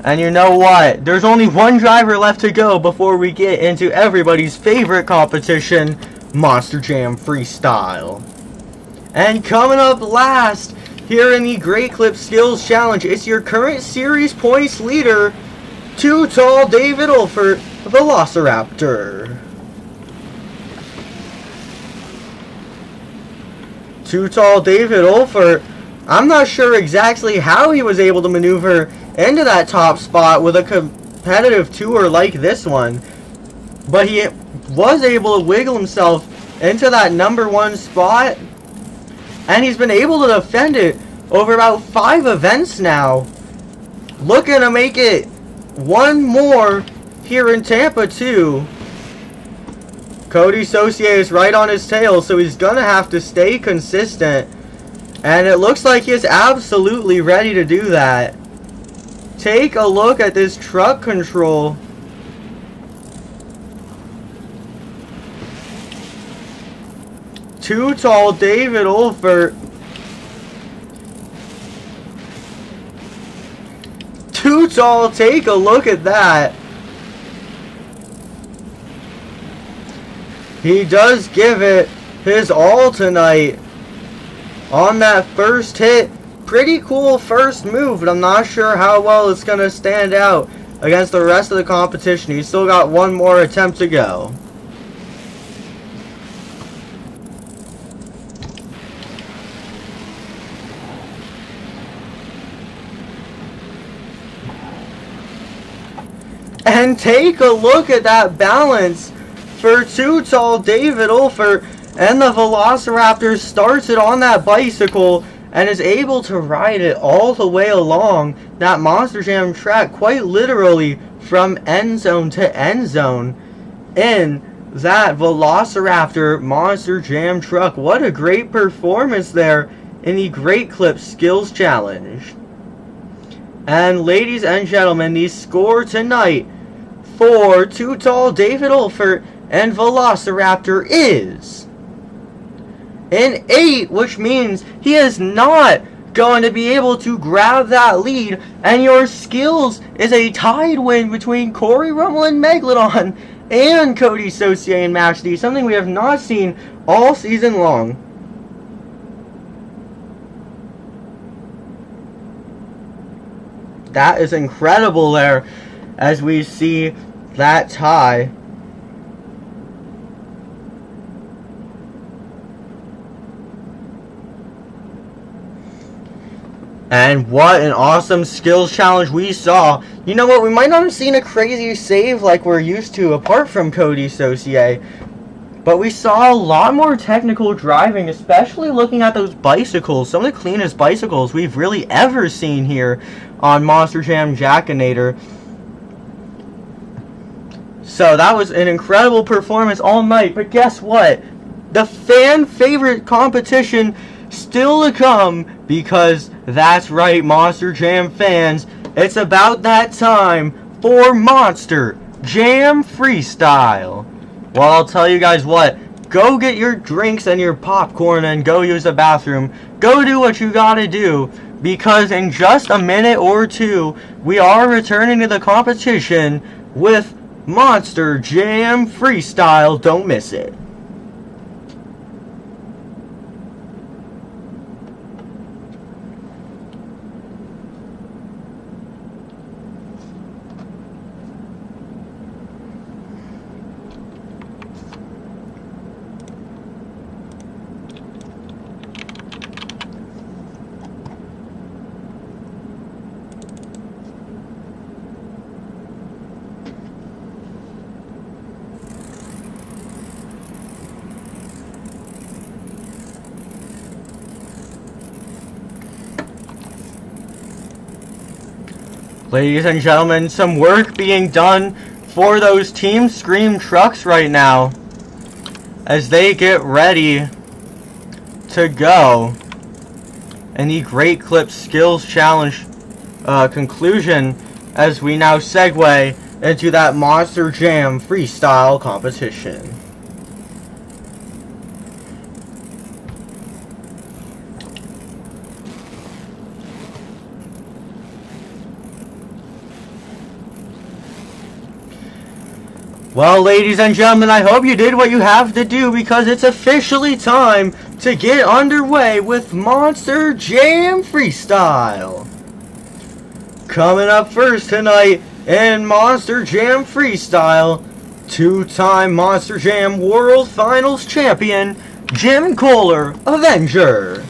And you know what? There's only one driver left to go before we get into everybody's favorite competition, Monster Jam Freestyle. And coming up last, here in the Great Clip Skills Challenge, it's your current series points leader, Too Tall David Olfert, Velociraptor. Too Tall David Olfert, I'm not sure exactly how he was able to maneuver into that top spot with a competitive tour like this one, but he was able to wiggle himself into that #1 spot, and he's been able to defend it over about 5 events now, looking to make it one more here in Tampa too. Coty Saucier is right on his tail, so he's gonna have to stay consistent, and it looks like he's absolutely ready to do that. Take a look at this truck control. Too Tall David Olfert. Too Tall, take a look at that. He does give it his all tonight on that first hit. Pretty cool first move, but I'm not sure how well it's going to stand out against the rest of the competition. He's still got one more attempt to go. And take a look at that balance for Too Tall David Olfert, and the Velociraptor starts it on that bicycle and is able to ride it all the way along that Monster Jam track, quite literally from end zone to end zone in that Velociraptor Monster Jam truck. What a great performance there in the Great Clip Skills Challenge. And ladies and gentlemen, the score tonight for Too Tall David Olfert and Velociraptor is an 8, which means he is not going to be able to grab that lead, and your skills is a tied win between Cory Rummell and Megalodon and Coty Saucier and Match D, something we have not seen all season long. That is incredible there as we see that tie. And what an awesome skills challenge we saw. You know what, we might not have seen a crazy save like we're used to apart from Coty Saucier, but we saw a lot more technical driving, especially looking at those bicycles. Some of the cleanest bicycles we've really ever seen here on Monster Jam Jackinator. So that was an incredible performance all night, but guess what? The fan favorite competition still to come, because that's right, Monster Jam fans, it's about that time for Monster Jam Freestyle. Well, I'll tell you guys what, go get your drinks and your popcorn and go use the bathroom. Go do what you gotta do, because in just a minute or two, we are returning to the competition with Monster Jam Freestyle. Don't miss it. Ladies and gentlemen, some work being done for those Team Scream trucks right now as they get ready to go in the Great Clip Skills Challenge conclusion, as we now segue into that Monster Jam Freestyle competition. Well, ladies and gentlemen, I hope you did what you have to do because it's officially time to get underway with Monster Jam Freestyle. Coming up first tonight in Monster Jam Freestyle, two-time Monster Jam World Finals champion, Kohler, Avenger.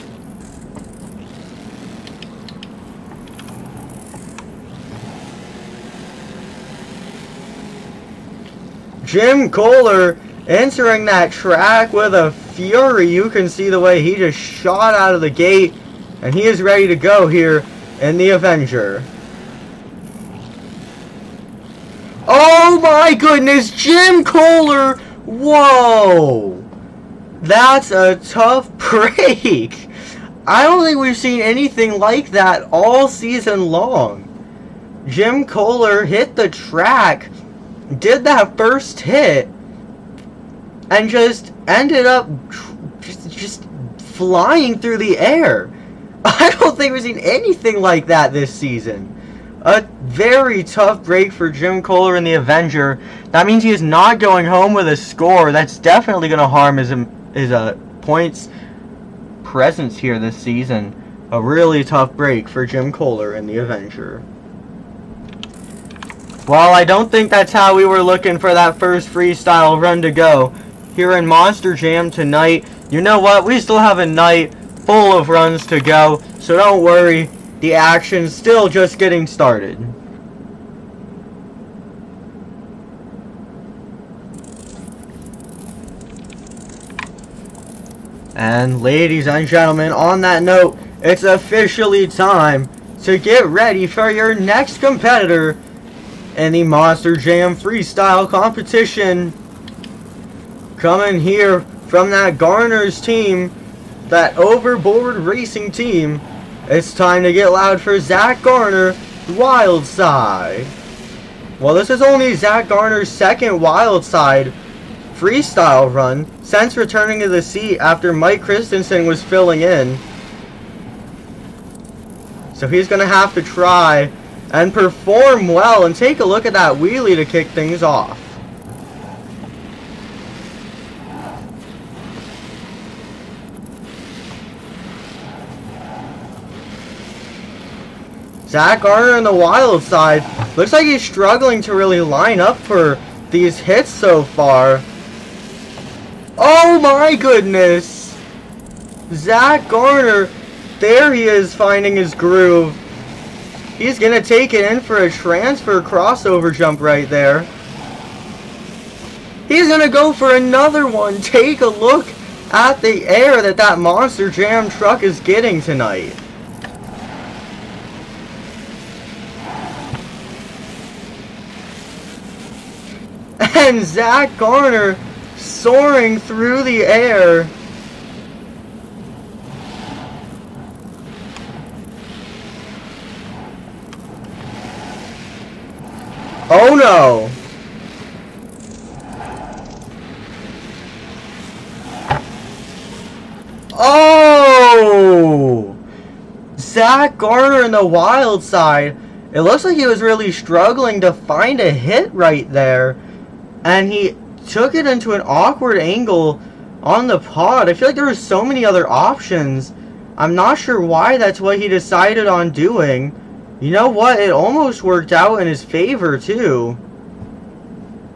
Kohler entering that track with a fury. You can see the way he just shot out of the gate, and he is ready to go here in the Avenger. Oh my goodness, Kohler! Whoa! That's a tough break. I don't think we've seen anything like that all season long. Kohler hit the track, did that first hit, and just ended up just flying through the air. I don't think we've seen anything like that this season. A very tough break for Kohler in the Avenger. That means he is not going home with a score. That's definitely going to harm his points presence here this season. A really tough break for Kohler in the Avenger. Well, I don't think that's how we were looking for that first freestyle run to go here in Monster Jam tonight. You know what? We still have a night full of runs to go, so don't worry. The action's still just getting started. And ladies and gentlemen, on that note, it's officially time to get ready for your next competitor in the Monster Jam Freestyle competition. Coming here from that Garner's team, that Overboard Racing team, it's time to get loud for Zach Garner, Wild Side. Well, this is only Zach Garner's second Wild Side freestyle run since returning to the seat after Mike Christensen was filling in. So he's going to have to try and perform well, and take a look at that wheelie to kick things off. Zach Garner on the Wild Side. Looks like he's struggling to really line up for these hits so far. Oh my goodness! Zach Garner, there he is finding his groove. He's going to take it in for a transfer crossover jump right there. He's going to go for another one. Take a look at the air that Monster Jam truck is getting tonight. And Zach Garner soaring through the air. Oh no! Oh! Zach Garner in the Wild Side. It looks like he was really struggling to find a hit right there. And he took it into an awkward angle on the pod. I feel like there were so many other options. I'm not sure why that's what he decided on doing. You know what? It almost worked out in his favor too.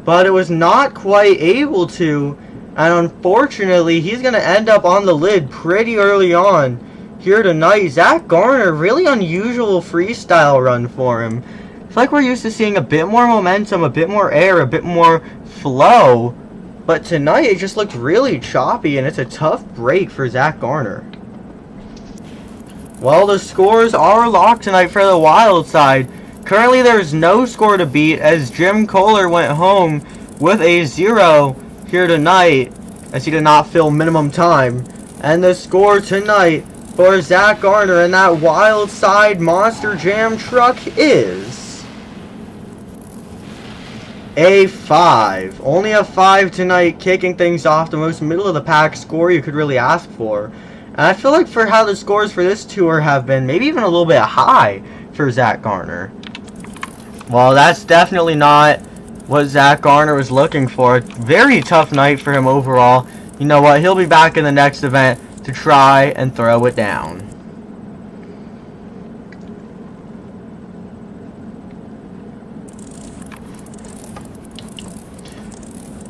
But it was not quite able to. And unfortunately, he's going to end up on the lid pretty early on here tonight. Zach Garner, really unusual freestyle run for him. It's like we're used to seeing a bit more momentum, a bit more air, a bit more flow. But tonight it just looked really choppy, and it's a tough break for Zach Garner. Well, the scores are locked tonight for the Wild Side. Currently there's no score to beat as Kohler went home with a 0 here tonight as he did not fill minimum time. And the score tonight for Zach Garner and that Wild Side Monster Jam truck is a 5. Only a 5 tonight, kicking things off, the most middle of the pack score you could really ask for. And I feel like for how the scores for this tour have been, maybe even a little bit high for Zach Garner. Well, that's definitely not what Zach Garner was looking for. Very tough night for him overall. You know what? He'll be back in the next event to try and throw it down.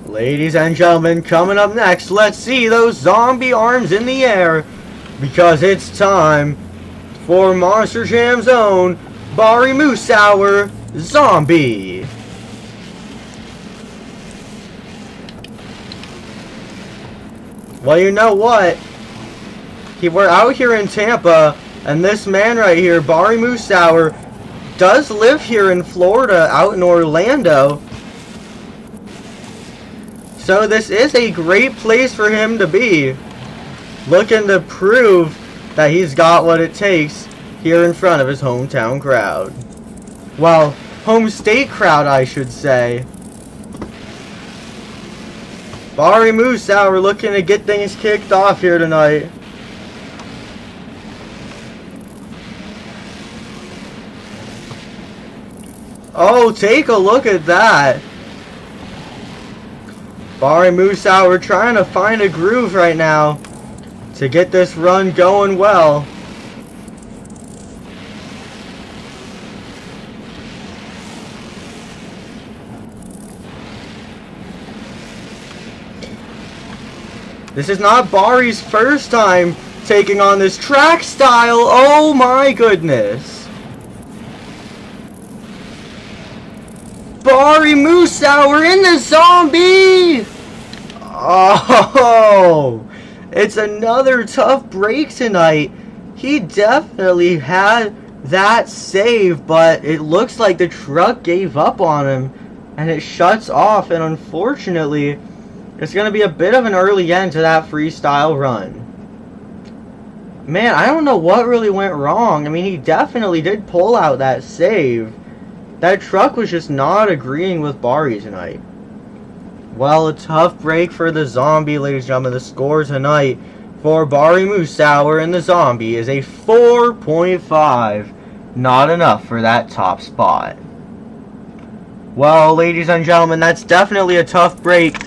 Ladies and gentlemen, coming up next, let's see those zombie arms in the air, because it's time for Monster Jam's own Bari Musawwir Zombie. Well, you know what? We're out here in Tampa, and this man right here, Bari Musawwir, does live here in Florida, out in Orlando. So this is a great place for him to be, looking to prove that he's got what it takes here in front of his hometown crowd. Well, home state crowd, I should say. Bari Musawwir looking to get things kicked off here tonight. Oh, take a look at that. Bari Musawwir trying to find a groove right now to get this run going well. This is not Bari's first time taking on this track style. Oh my goodness. Bari Musawwir in the zombie! Oh, it's another tough break tonight. He definitely had that save, but it looks like the truck gave up on him and it shuts off, and unfortunately it's going to be a bit of an early end to that freestyle run. Man, I don't know what really went wrong. I mean, he definitely did pull out that save. That truck was just not agreeing with Bari tonight. Well, a tough break for the zombie, ladies and gentlemen. The score tonight for Bari Musawwir and the zombie is a 4.5. Not enough for that top spot. Well, ladies and gentlemen, that's definitely a tough break.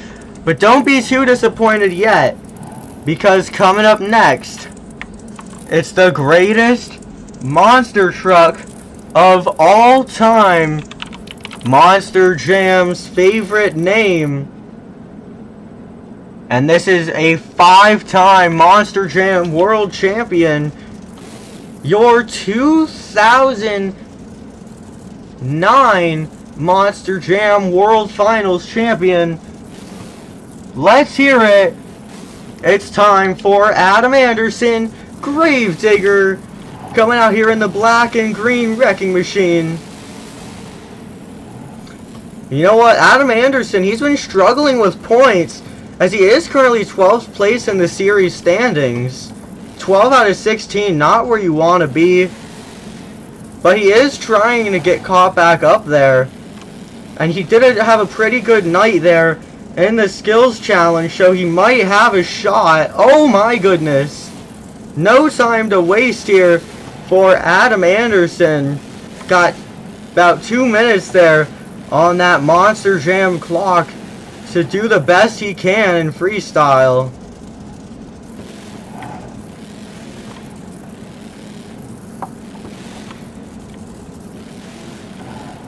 But don't be too disappointed yet, because coming up next, it's the greatest monster truck of all time, Monster Jam's favorite name, and this is a 5-time Monster Jam World Champion, your 2009 Monster Jam World Finals Champion. Let's hear it. It's time for Adam Anderson, Gravedigger, coming out here in the black and green wrecking machine. You know what? Adam Anderson, he's been struggling with points, as he is currently 12th place in the series standings. 12 out of 16, not where you want to be. But he is trying to get caught back up there. And he did have a pretty good night there in the skills challenge, so he might have a shot. Oh my goodness. No time to waste here for Adam Anderson. Got about 2 minutes there on that Monster Jam clock to do the best he can in freestyle.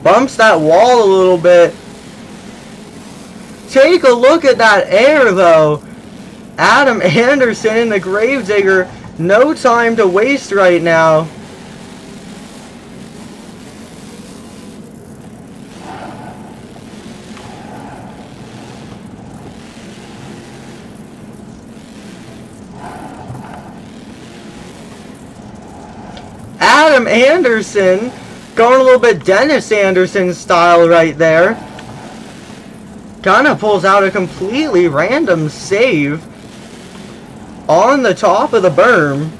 Bumps that wall a little bit. Take a look at that air though. Adam Anderson in the Gravedigger. No time to waste right now. Adam Anderson going a little bit Dennis Anderson style right there. Kind of pulls out a completely random save on the top of the berm.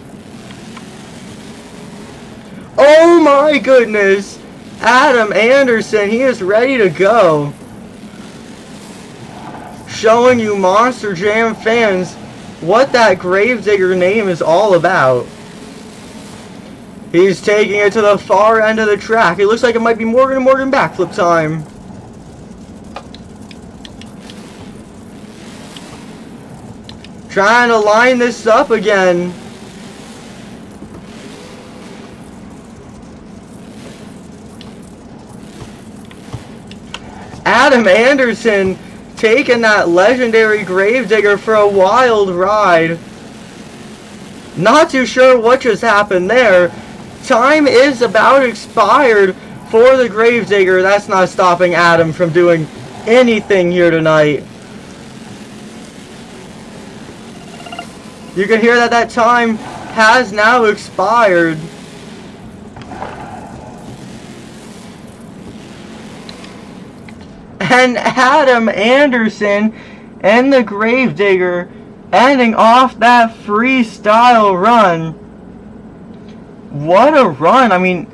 Oh my goodness. Adam Anderson, he is ready to go. Showing you Monster Jam fans what that Gravedigger name is all about. He's taking it to the far end of the track. It looks like it might be Morgan and Morgan backflip time. trying to line this up again. Adam Anderson taking that legendary Gravedigger for a wild ride. Not too sure what just happened there. Time is about expired for the Gravedigger. That's not stopping Adam from doing anything here tonight. You can hear that that time has now expired. And Adam Anderson and the Gravedigger ending off that freestyle run. What a run. I mean,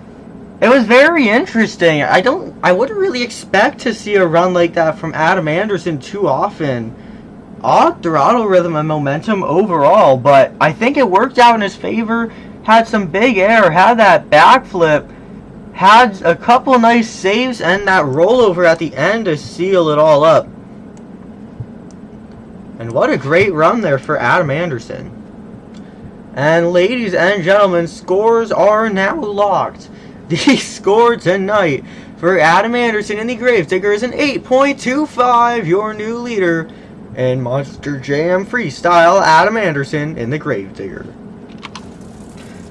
it was very interesting. I wouldn't really expect to see a run like that from Adam Anderson too often. Odd throttle rhythm and momentum overall, but I think it worked out in his favor. Had some big air, had that backflip, had a couple nice saves, and that rollover at the end to seal it all up. And what a great run there for Adam Anderson. And ladies and gentlemen, scores are now locked. The score tonight for Adam Anderson in the Gravedigger is an 8.25. Your new leader in Monster Jam Freestyle, Adam Anderson in the Gravedigger.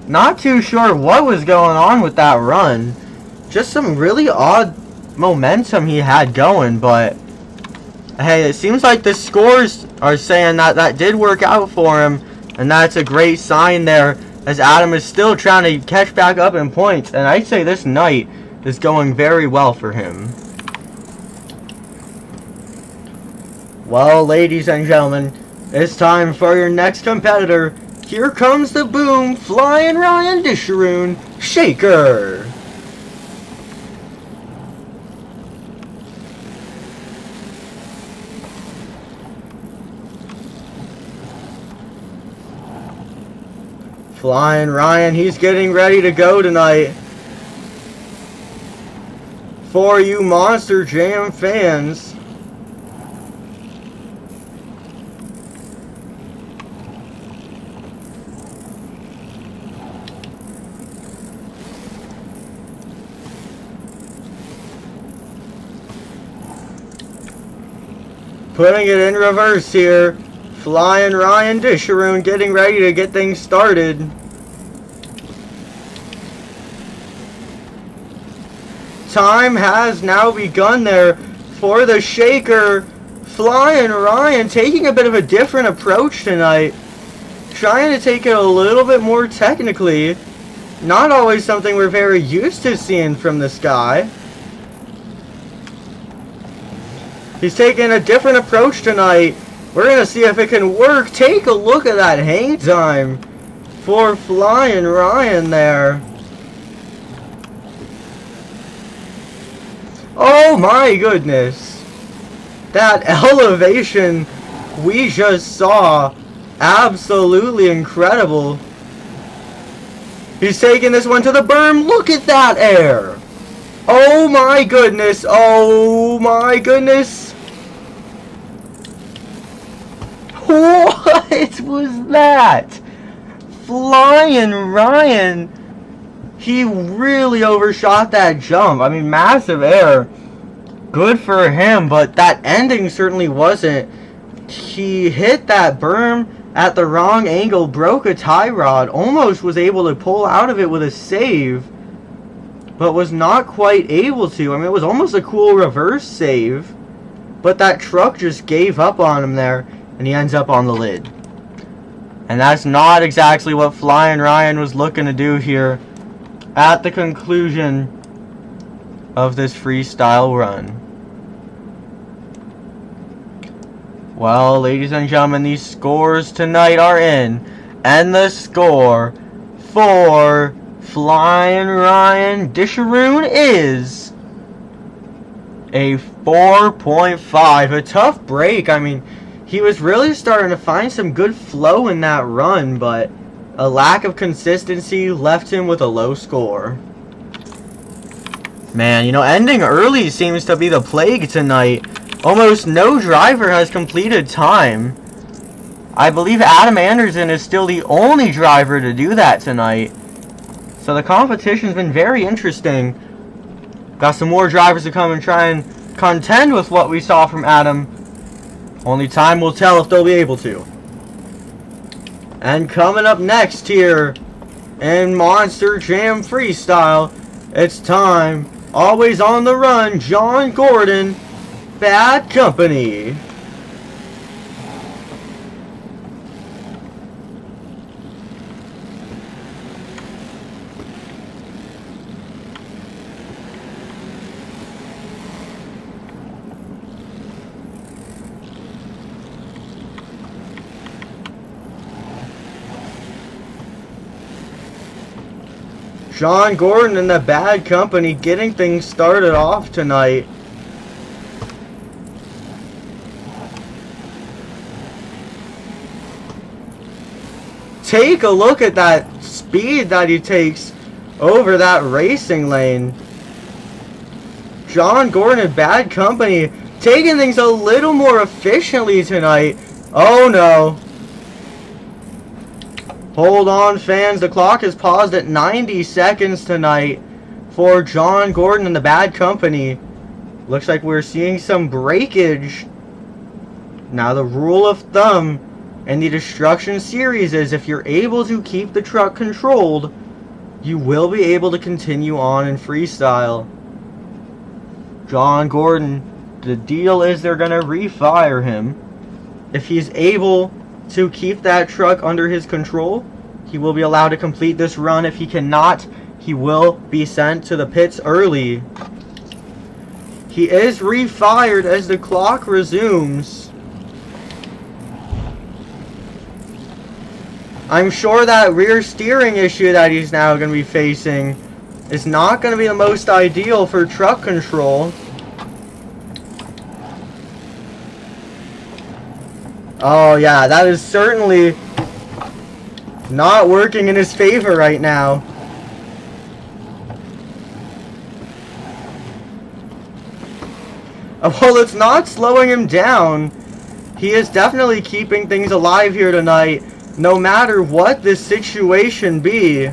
Not too sure what was going on with that run. Just some really odd momentum he had going, but hey, it seems like the scores are saying that that did work out for him, and that's a great sign there, as Adam is still trying to catch back up in points, and I'd say this night is going very well for him. Well, ladies and gentlemen, it's time for your next competitor. Here comes the boom, flying Ryan Disharoon, Shaker. Flying Ryan, he's getting ready to go tonight. For you Monster Jam fans, putting it in reverse here. Flying Ryan Disharoon getting ready to get things started. Time has now begun there for the Shaker. Flying Ryan taking a bit of a different approach tonight. Trying to take it a little bit more technically. Not always something we're very used to seeing from this guy. He's taking a different approach tonight. We're going to see if it can work. Take a look at that hang time for Flying Ryan there. Oh my goodness. That elevation we just saw. Absolutely incredible. He's taking this one to the berm. Look at that air. Oh my goodness. Oh my goodness. What was that? Flying Ryan. He really overshot that jump. I mean, massive air. Good for him, but that ending certainly wasn't. He hit that berm at the wrong angle, broke a tie rod, almost was able to pull out of it with a save, but was not quite able to. I mean, it was almost a cool reverse save, but that truck just gave up on him there, and he ends up on the lid. And that's not exactly what Flying Ryan was looking to do here at the conclusion of this freestyle run. Well, ladies and gentlemen, these scores tonight are in, and the score for Flying Ryan Disharoon is a 4.5. A tough break. I mean, he was really starting to find some good flow in that run, but a lack of consistency left him with a low score. Man, you know, ending early seems to be the plague tonight. Almost no driver has completed time. I believe Adam Anderson is still the only driver to do that tonight. So the competition's been very interesting. Got some more drivers to come and try and contend with what we saw from Adam. Only time will tell if they'll be able to. And coming up next here in Monster Jam Freestyle, it's time. Always on the run, John Gordon, Bad Company. John Gordon and the Bad Company getting things started off tonight. Take a look at that speed that he takes over that racing lane. John Gordon and Bad Company taking things a little more efficiently tonight. Oh no. Hold on, fans. The clock is paused at 90 seconds tonight for John Gordon and the Bad Company. Looks like we're seeing some breakage. Now, the rule of thumb in the Destruction Series is if you're able to keep the truck controlled, you will be able to continue on in Freestyle. John Gordon, the deal is they're going to refire him. If he's able to keep that truck under his control, he will be allowed to complete this run. If he cannot, he will be sent to the pits early. He is refired as the clock resumes. I'm sure that rear steering issue that he's now going to be facing is not going to be the most ideal for truck control. Oh yeah, that is certainly not working in his favor right now. Well, it's not slowing him down. He is definitely keeping things alive here tonight, no matter what the situation be.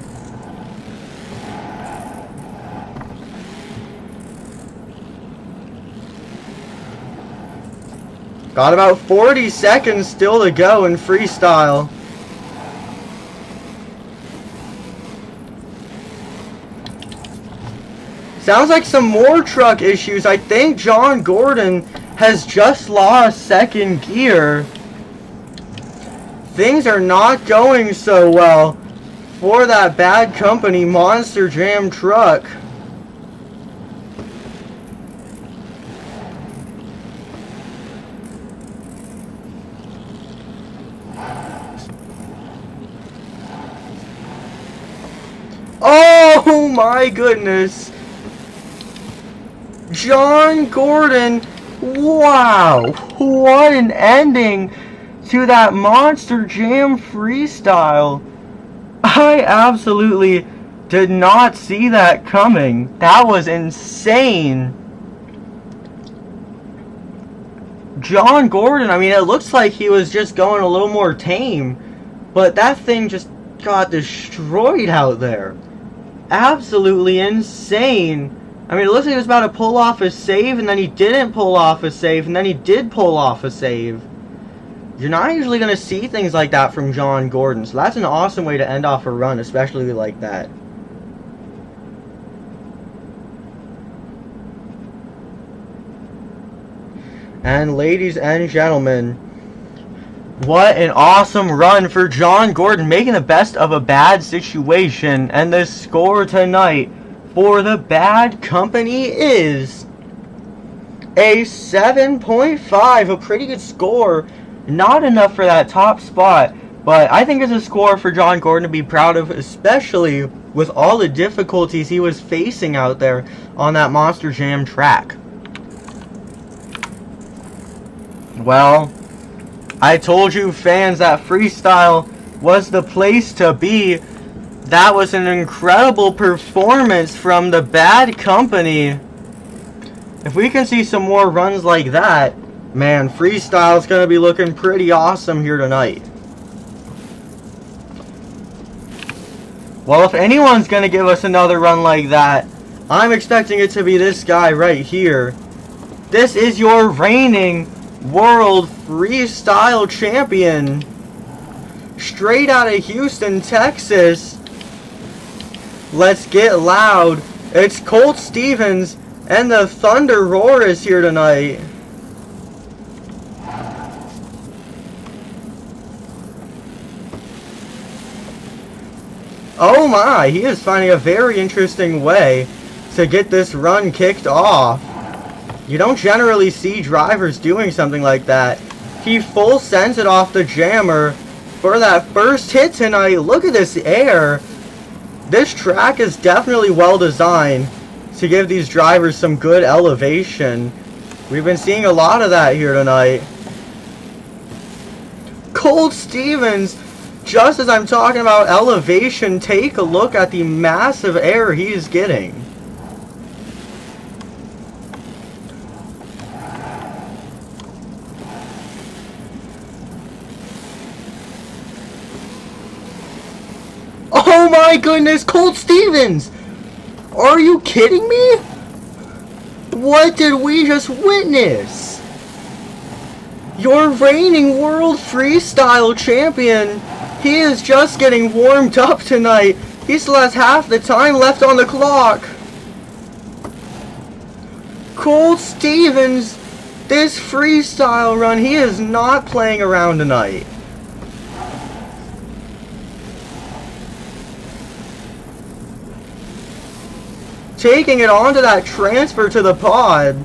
Got about 40 seconds still to go in Freestyle. Sounds like some more truck issues. I think John Gordon has just lost second gear. Things are not going so well for that Bad Company Monster Jam truck. Oh my goodness. John Gordon, wow, what an ending to that Monster Jam Freestyle. I absolutely did not see that coming. That was insane. John Gordon, I mean, it looks like he was just going a little more tame, but that thing just got destroyed out there. Absolutely insane. I mean, it looks like he was about to pull off a save, and then he didn't pull off a save, and then he did pull off a save. You're not usually going to see things like that from John Gordon, so that's an awesome way to end off a run, especially like that. And ladies and gentlemen, what an awesome run for John Gordon, making the best of a bad situation. And the score tonight for the Bad Company is a 7.5, a pretty good score. Not enough for that top spot, but I think it's a score for John Gordon to be proud of, especially with all the difficulties he was facing out there on that Monster Jam track. Well, I told you fans that Freestyle was the place to be. That was an incredible performance from the Bad Company. If we can see some more runs like that, man, Freestyle is going to be looking pretty awesome here tonight. Well, if anyone's going to give us another run like that, I'm expecting it to be this guy right here. This is your reigning world freestyle champion. Straight out of Houston, Texas. Let's get loud. It's Colt Stevens and the Thunder Roar is here tonight. Oh my, he is finding a very interesting way to get this run kicked off. You don't generally see drivers doing something like that. He full sends it off the jammer for that first hit tonight. Look at this air. This track is definitely well designed to give these drivers some good elevation. We've been seeing a lot of that here tonight. Colt Stevens, just as I'm talking about elevation, take a look at the massive air he's getting. Oh my goodness, Colt Stevens! Are you kidding me? What did we just witness? Your reigning world freestyle champion, he is just getting warmed up tonight. He still has half the time left on the clock. Colt Stevens, this freestyle run, he is not playing around tonight. Taking it onto that transfer to the pod.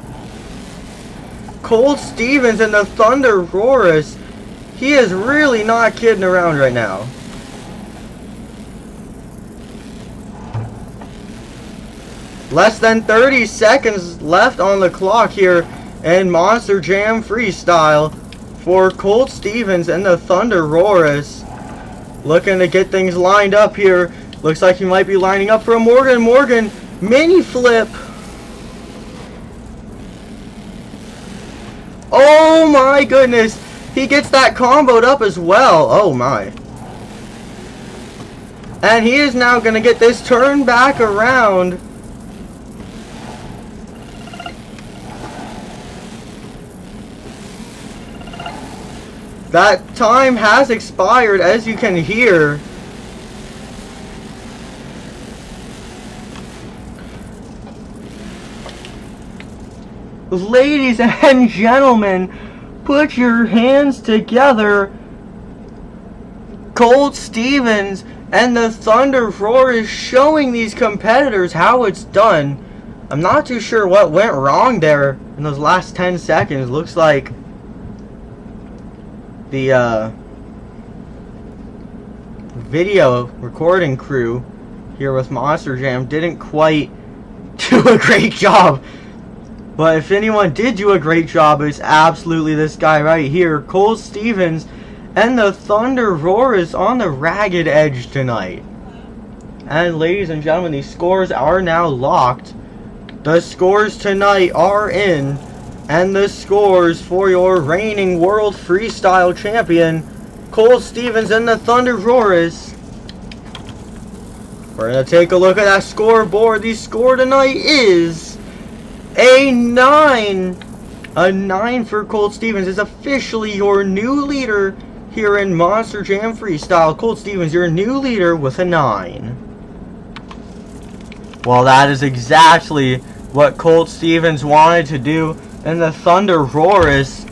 Colt Stevens and the Thunder Roarus. He is really not kidding around right now. Less than 30 seconds left on the clock here in Monster Jam Freestyle for Colt Stevens and the Thunder Roarus. Looking to get things lined up here. Looks like he might be lining up for a Morgan mini flip. Oh my goodness. He gets that comboed up as well. Oh my. And he is now going to get this turned back around. That time has expired, as you can hear. Ladies and gentlemen, put your hands together. Colt Stevens and the Thunder Roar is showing these competitors how it's done. I'm not too sure what went wrong there in those last 10 seconds. Looks like the video recording crew here with Monster Jam didn't quite do a great job. But if anyone did do a great job, it's absolutely this guy right here. Colt Stevens and the Thunder Roar is on the ragged edge tonight. And ladies and gentlemen, these scores are now locked. The scores tonight are in. And the scores for your reigning world freestyle champion, Colt Stevens and the Thunder Roarus. We're going to take a look at that scoreboard. The score tonight is a 9. A 9 for Colt Stevens is officially your new leader here in Monster Jam Freestyle. Colt Stevens, your new leader with a 9. Well, that is exactly what Colt Stevens wanted to do. And the Thunder Roarus,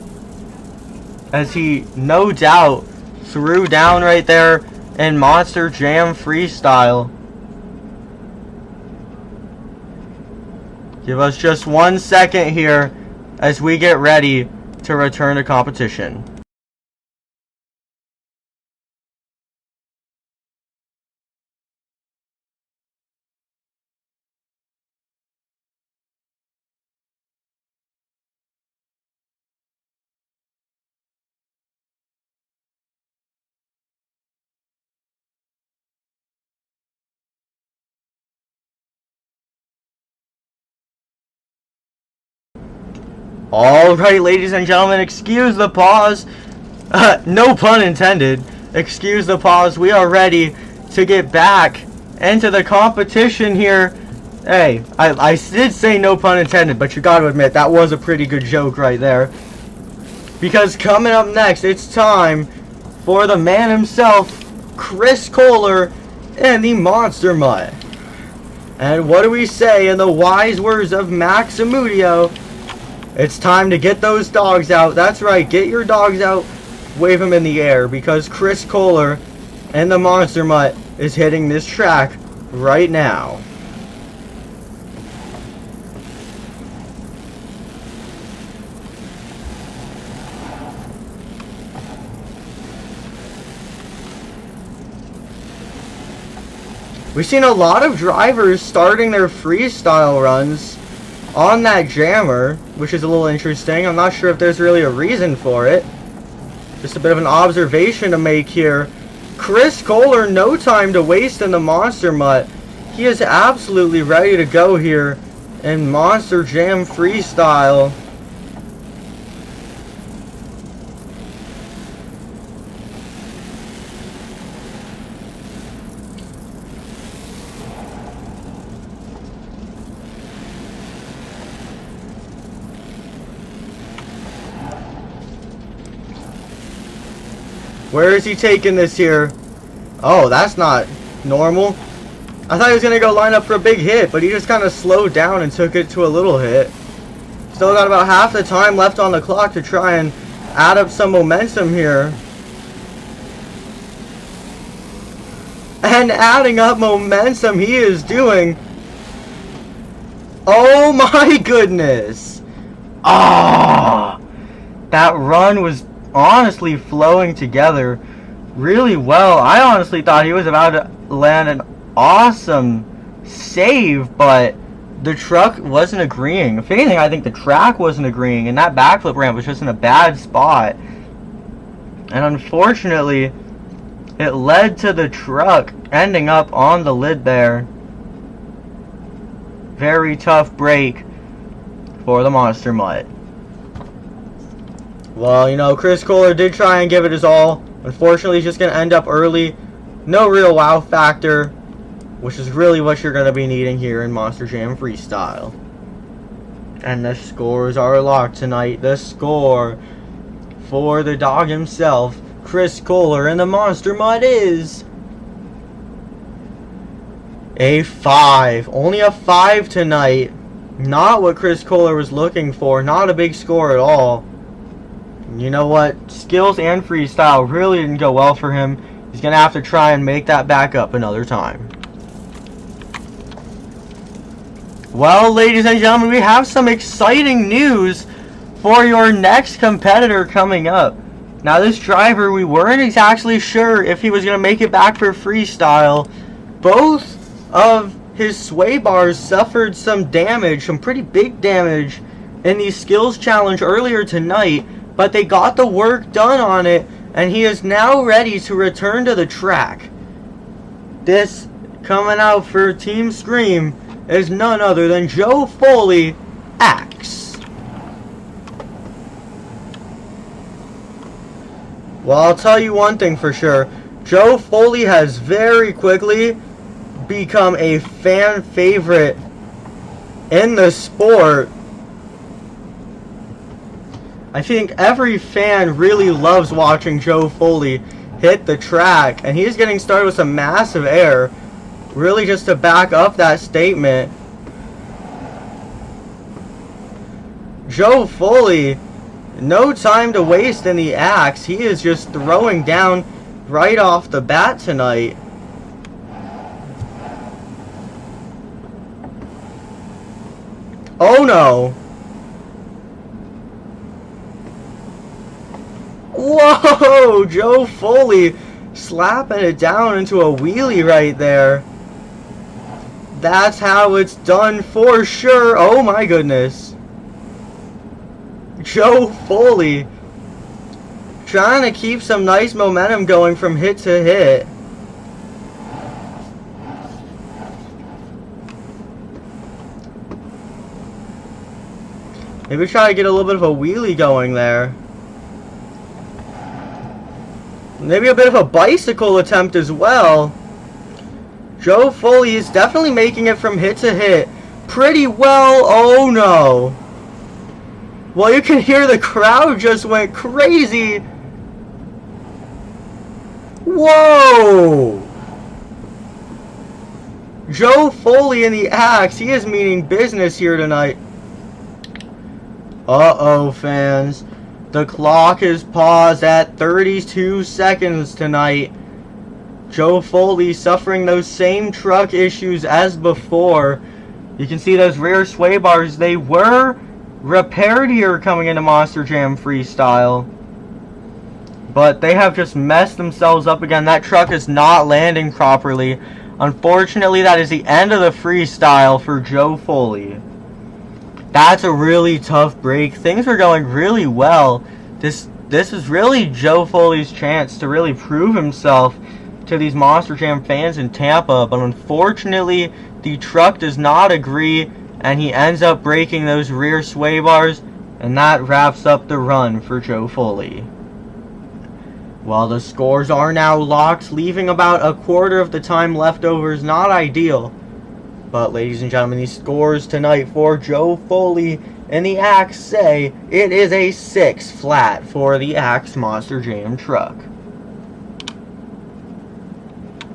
as he no doubt threw down right there in Monster Jam Freestyle. Give us just 1 second here as we get ready to return to competition. Alright, ladies and gentlemen, excuse the pause. No pun intended. Excuse the pause. We are ready to get back into the competition here. Hey, I did say no pun intended, but you gotta admit, that was a pretty good joke right there. Because coming up next, it's time for the man himself, Kohler, and the Monster Mutt. And what do we say in the wise words of Max Amudio? It's time to get those dogs out. That's right, get your dogs out, wave them in the air, because Kohler and the Monster Mutt is hitting this track right now. We've seen a lot of drivers starting their freestyle runs on that jammer, which is a little interesting. I'm not sure if there's really a reason for it. Just a bit of an observation to make here. Kohler, no time to waste in the Monster Mutt. He is absolutely ready to go here in Monster Jam Freestyle. Where is he taking this here? Oh, that's not normal. I thought he was going to go line up for a big hit, but he just kind of slowed down and took it to a little hit. Still got about half the time left on the clock to try and add up some momentum here. And adding up momentum he is doing. Oh my goodness. Ah, that run was honestly flowing together really well. I honestly thought he was about to land an awesome save, but the truck wasn't agreeing. If anything, I think the track wasn't agreeing, and that backflip ramp was just in a bad spot. And unfortunately, it led to the truck ending up on the lid there. Very tough break for the Monster Mutt. Well, you know, Kohler did try and give it his all. Unfortunately, he's just going to end up early. No real wow factor, which is really what you're going to be needing here in Monster Jam Freestyle. And the scores are locked tonight. The score for the dog himself, Kohler, and the Monster Mutt is a 5. Only a 5 tonight. Not what Kohler was looking for. Not a big score at all. You know what? Skills and freestyle really didn't go well for him. He's going to have to try and make that back up another time. Well, ladies and gentlemen, we have some exciting news for your next competitor coming up. Now, this driver, we weren't exactly sure if he was going to make it back for freestyle. Both of his sway bars suffered some damage, some pretty big damage in the skills challenge earlier tonight. But they got the work done on it, and he is now ready to return to the track. This coming out for Team Scream is none other than Joe Foley, Axe. Well, I'll tell you one thing for sure. Joe Foley has very quickly become a fan favorite in the sport. I think every fan really loves watching Joe Foley hit the track, and he's getting started with some massive air, really just to back up that statement. Joe Foley, no time to waste in the axe. He is just throwing down right off the bat tonight. Oh no. Whoa! Joe Foley slapping it down into a wheelie right there. That's how it's done for sure. Oh my goodness. Joe Foley trying to keep some nice momentum going from hit to hit. Maybe try to get a little bit of a wheelie going there. Maybe a bit of a bicycle attempt as well. Joe Foley is definitely making it from hit to hit pretty well. Oh no. Well, you can hear the crowd just went crazy. Whoa. Joe Foley in the axe. He is meaning business here tonight. Uh-oh, fans. The clock is paused at 32 seconds tonight. Joe Foley suffering those same truck issues as before. You can see those rear sway bars. They were repaired here coming into Monster Jam Freestyle. But they have just messed themselves up again. That truck is not landing properly. Unfortunately, that is the end of the freestyle for Joe Foley. That's a really tough break. Things are going really well. This is really Joe Foley's chance to really prove himself to these Monster Jam fans in Tampa. But unfortunately, the truck does not agree, and he ends up breaking those rear sway bars, and that wraps up the run for Joe Foley. Well, the scores are now locked, leaving about a quarter of the time left over is not ideal. But, ladies and gentlemen, these scores tonight for Joe Foley and the Axe say it is a 6 flat for the Axe Monster Jam truck.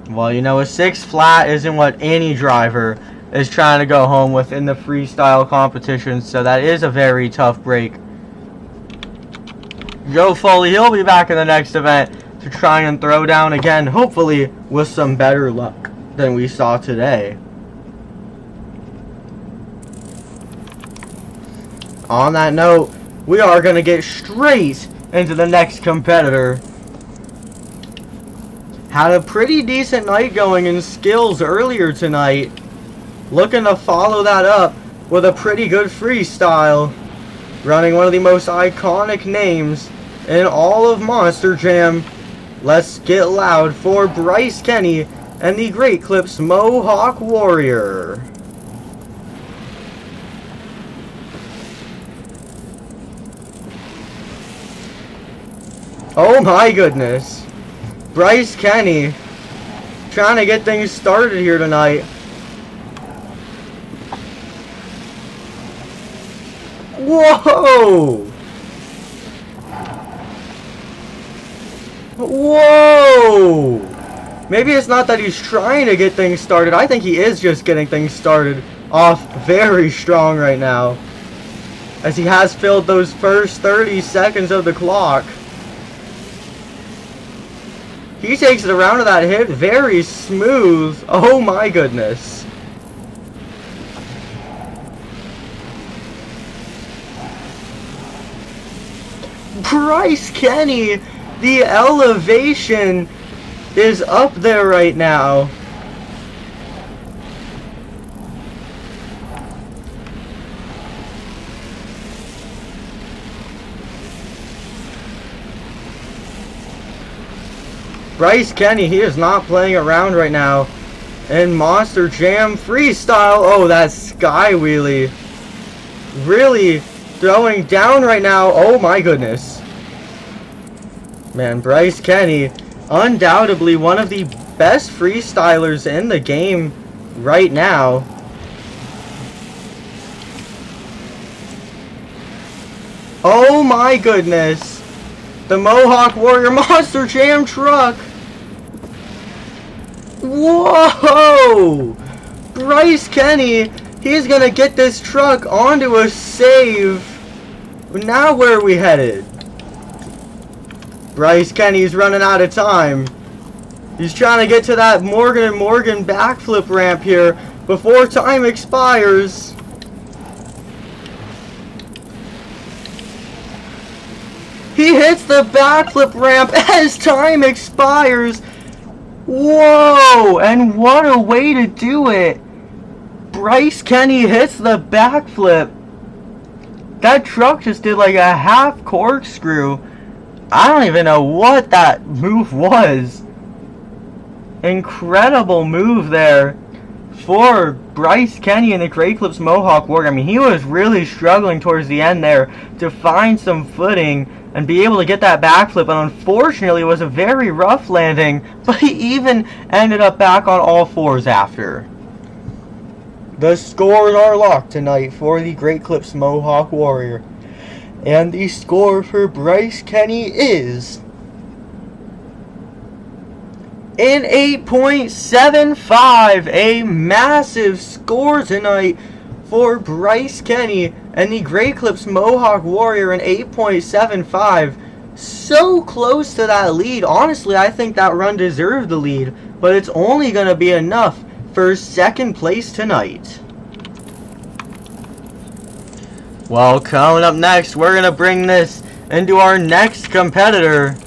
Well, you know, a 6 flat isn't what any driver is trying to go home with in the freestyle competition, so that is a very tough break. Joe Foley, he'll be back in the next event to try and throw down again, hopefully with some better luck than we saw today. On that note, we are going to get straight into the next competitor. Had a pretty decent night going in skills earlier tonight. Looking to follow that up with a pretty good freestyle. Running one of the most iconic names in all of Monster Jam. Let's get loud for Bryce Kenny and the Great Clips Mohawk Warrior. Oh my goodness. Bryce Kenny trying to get things started here tonight. Whoa! Whoa! Maybe it's not that he's trying to get things started. I think he is just getting things started off very strong right now, as he has filled those first 30 seconds of the clock. He takes it around to that hit very smooth. Oh my goodness. Bryce Kenny, the elevation is up there right now. Bryce Kenny, he is not playing around right now in Monster Jam Freestyle. Oh, that sky wheelie. Really throwing down right now. Oh my goodness. Man, Bryce Kenny, undoubtedly one of the best freestylers in the game right now. Oh my goodness. The Mohawk Warrior Monster Jam truck. Whoa! Bryce Kenny, he's gonna get this truck onto a save. Now where are we headed? Bryce Kenny's running out of time. He's trying to get to that Morgan & Morgan backflip ramp here before time expires. He hits the backflip ramp as time expires. Whoa! And what a way to do it. Bryce Kenny hits the backflip. That truck just did like a half corkscrew. I don't even know what that move was. Incredible move there for Bryce Kenny and the Great Clips Mohawk Warrior. I mean, he was really struggling towards the end there to find some footing and be able to get that backflip. And unfortunately, it was a very rough landing, but he even ended up back on all fours after. The scores are locked tonight for the Great Clips Mohawk Warrior. And the score for Bryce Kenny is an 8.75. A massive score tonight for Bryce Kenny and the Great Clips Mohawk Warrior, an 8.75. So close to that lead. Honestly, I think that run deserved the lead, but it's only going to be enough for second place tonight. Well, coming up next, we're going to bring this into our next competitor.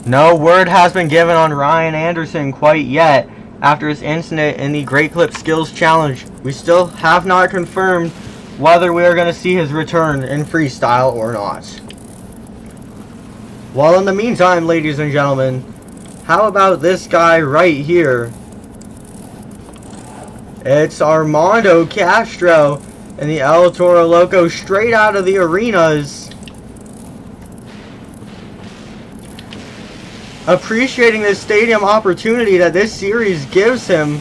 No word has been given on Ryan Anderson quite yet after his incident in the Great Clip Skills Challenge. We still have not confirmed whether we are going to see his return in freestyle or not. Well, in the meantime, ladies and gentlemen, how about this guy right here? It's Armando Castro and the El Toro Loco, straight out of the arenas. Appreciating this stadium opportunity that this series gives him.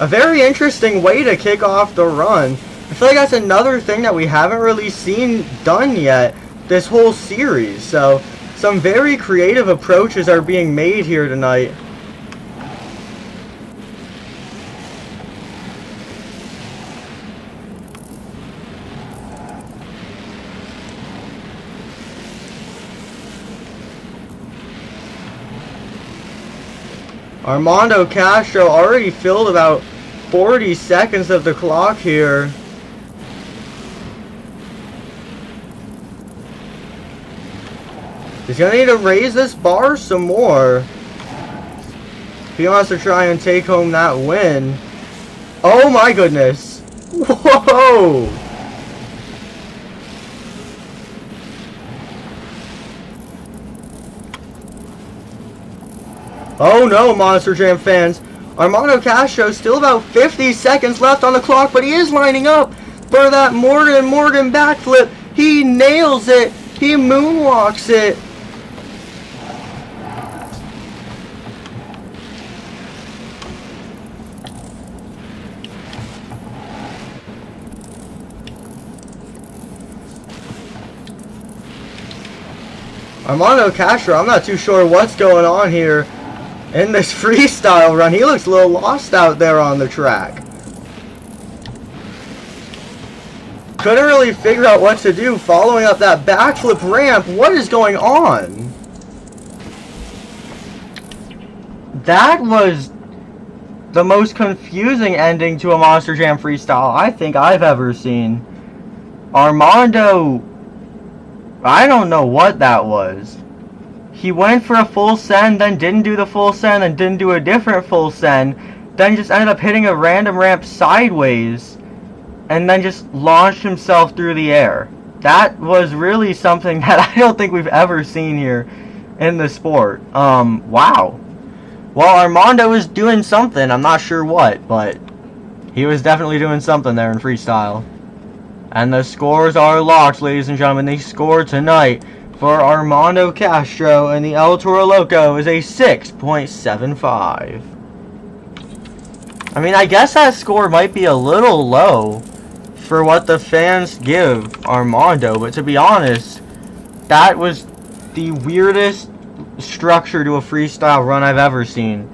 A very interesting way to kick off the run. I feel like that's another thing that we haven't really seen done yet this whole series. So some very creative approaches are being made here tonight. Armando Castro already filled about 40 seconds of the clock here. He's going to need to raise this bar some more if he wants to try and take home that win. Oh my goodness. Whoa! Oh no, Monster Jam fans. Armando Castro, still about 50 seconds left on the clock, but he is lining up for that Morgan backflip. He nails it. He moonwalks it. Armando Castro, I'm not too sure what's going on here in this freestyle run. He looks a little lost out there on the track. Couldn't really figure out what to do following up that backflip ramp. What is going on? That was the most confusing ending to a Monster Jam freestyle I think I've ever seen. Armando, I don't know what that was. He went for a full send, then didn't do the full send, then didn't do a different full send, then just ended up hitting a random ramp sideways, and then just launched himself through the air. That was really something that I don't think we've ever seen here in the sport. Wow. Well, Armando was doing something. I'm not sure what, but he was definitely doing something there in freestyle. And the scores are locked, ladies and gentlemen. The score tonight for Armando Castro and the El Toro Loco is a 6.75. I mean, I guess that score might be a little low for what the fans give Armando, but to be honest, that was the weirdest structure to a freestyle run I've ever seen.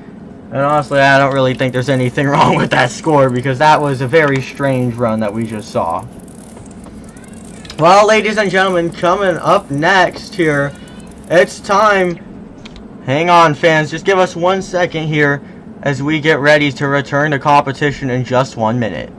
And honestly, I don't really think there's anything wrong with that score, because that was a very strange run that we just saw. Well, ladies and gentlemen, coming up next here, it's time. Hang on, fans, just give us 1 second here as we get ready to return to competition in just 1 minute.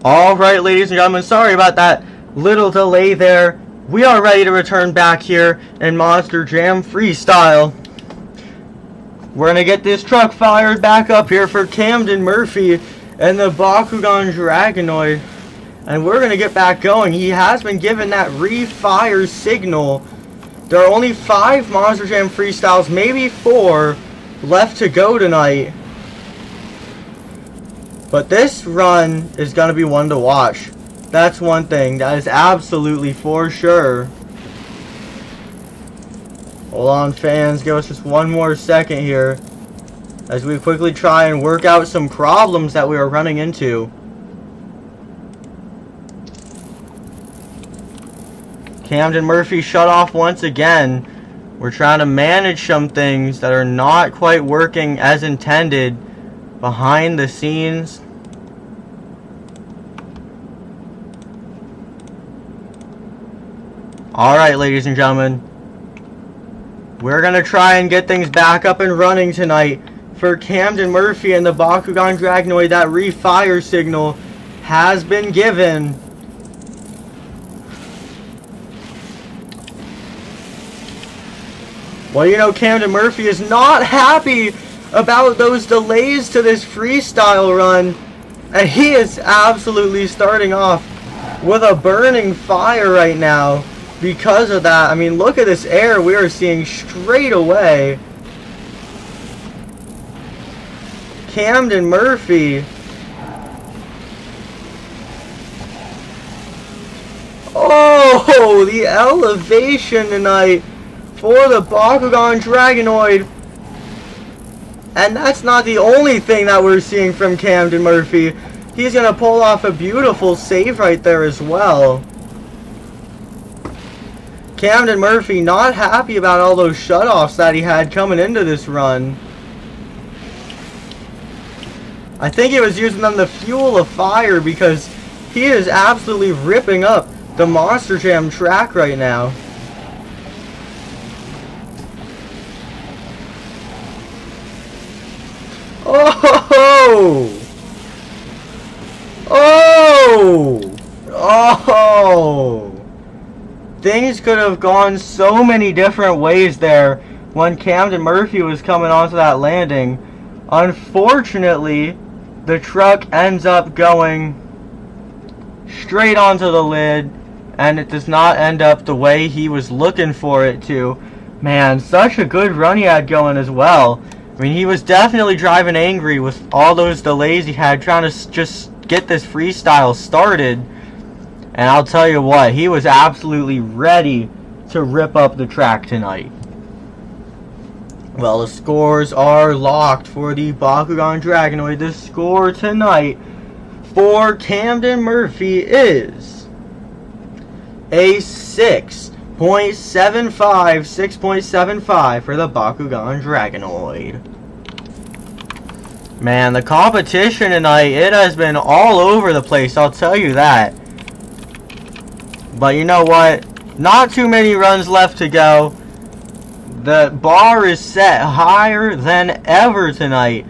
Alright, ladies and gentlemen, sorry about that little delay there. We are ready to return back here in Monster Jam Freestyle. We're going to get this truck fired back up here for Camden Murphy and the Bakugan Dragonoid. And we're going to get back going. He has been given that refire signal. There are only 5 Monster Jam Freestyles, maybe 4, left to go tonight. But this run is going to be one to watch. That's one thing. That is absolutely for sure. Hold on, fans. Give us just one more second here as we quickly try and work out some problems that we are running into. Camden Murphy shut off once again. We're trying to manage some things that are not quite working as intended behind the scenes. Alright, ladies and gentlemen, we're going to try and get things back up and running tonight for Camden Murphy and the Bakugan Dragonoid. That refire signal has been given. Well, you know, Camden Murphy is not happy about those delays to this freestyle run, and he is absolutely starting off with a burning fire right now because of that. I mean, look at this air we are seeing straight away. Camden Murphy. Oh, the elevation tonight for the Bakugan Dragonoid. And that's not the only thing that we're seeing from Camden Murphy. He's going to pull off a beautiful save right there as well. Camden Murphy not happy about all those shutoffs that he had coming into this run. I think he was using them to fuel a fire because he is absolutely ripping up the Monster Jam track right now. Oh! Oh! Oh! Things could have gone so many different ways there when Camden Murphy was coming onto that landing. Unfortunately, the truck ends up going straight onto the lid, and it does not end up the way he was looking for it to. Man, such a good run he had going as well. I mean, he was definitely driving angry with all those delays he had, trying to just get this freestyle started. And I'll tell you what, he was absolutely ready to rip up the track tonight. Well, the scores are locked for the Bakugan Dragonoid. The score tonight for Camden Murphy is a 6.75 for the Bakugan Dragonoid. Man, the competition tonight, it has been all over the place, I'll tell you that. But you know what? Not too many runs left to go. The bar is set higher than ever tonight.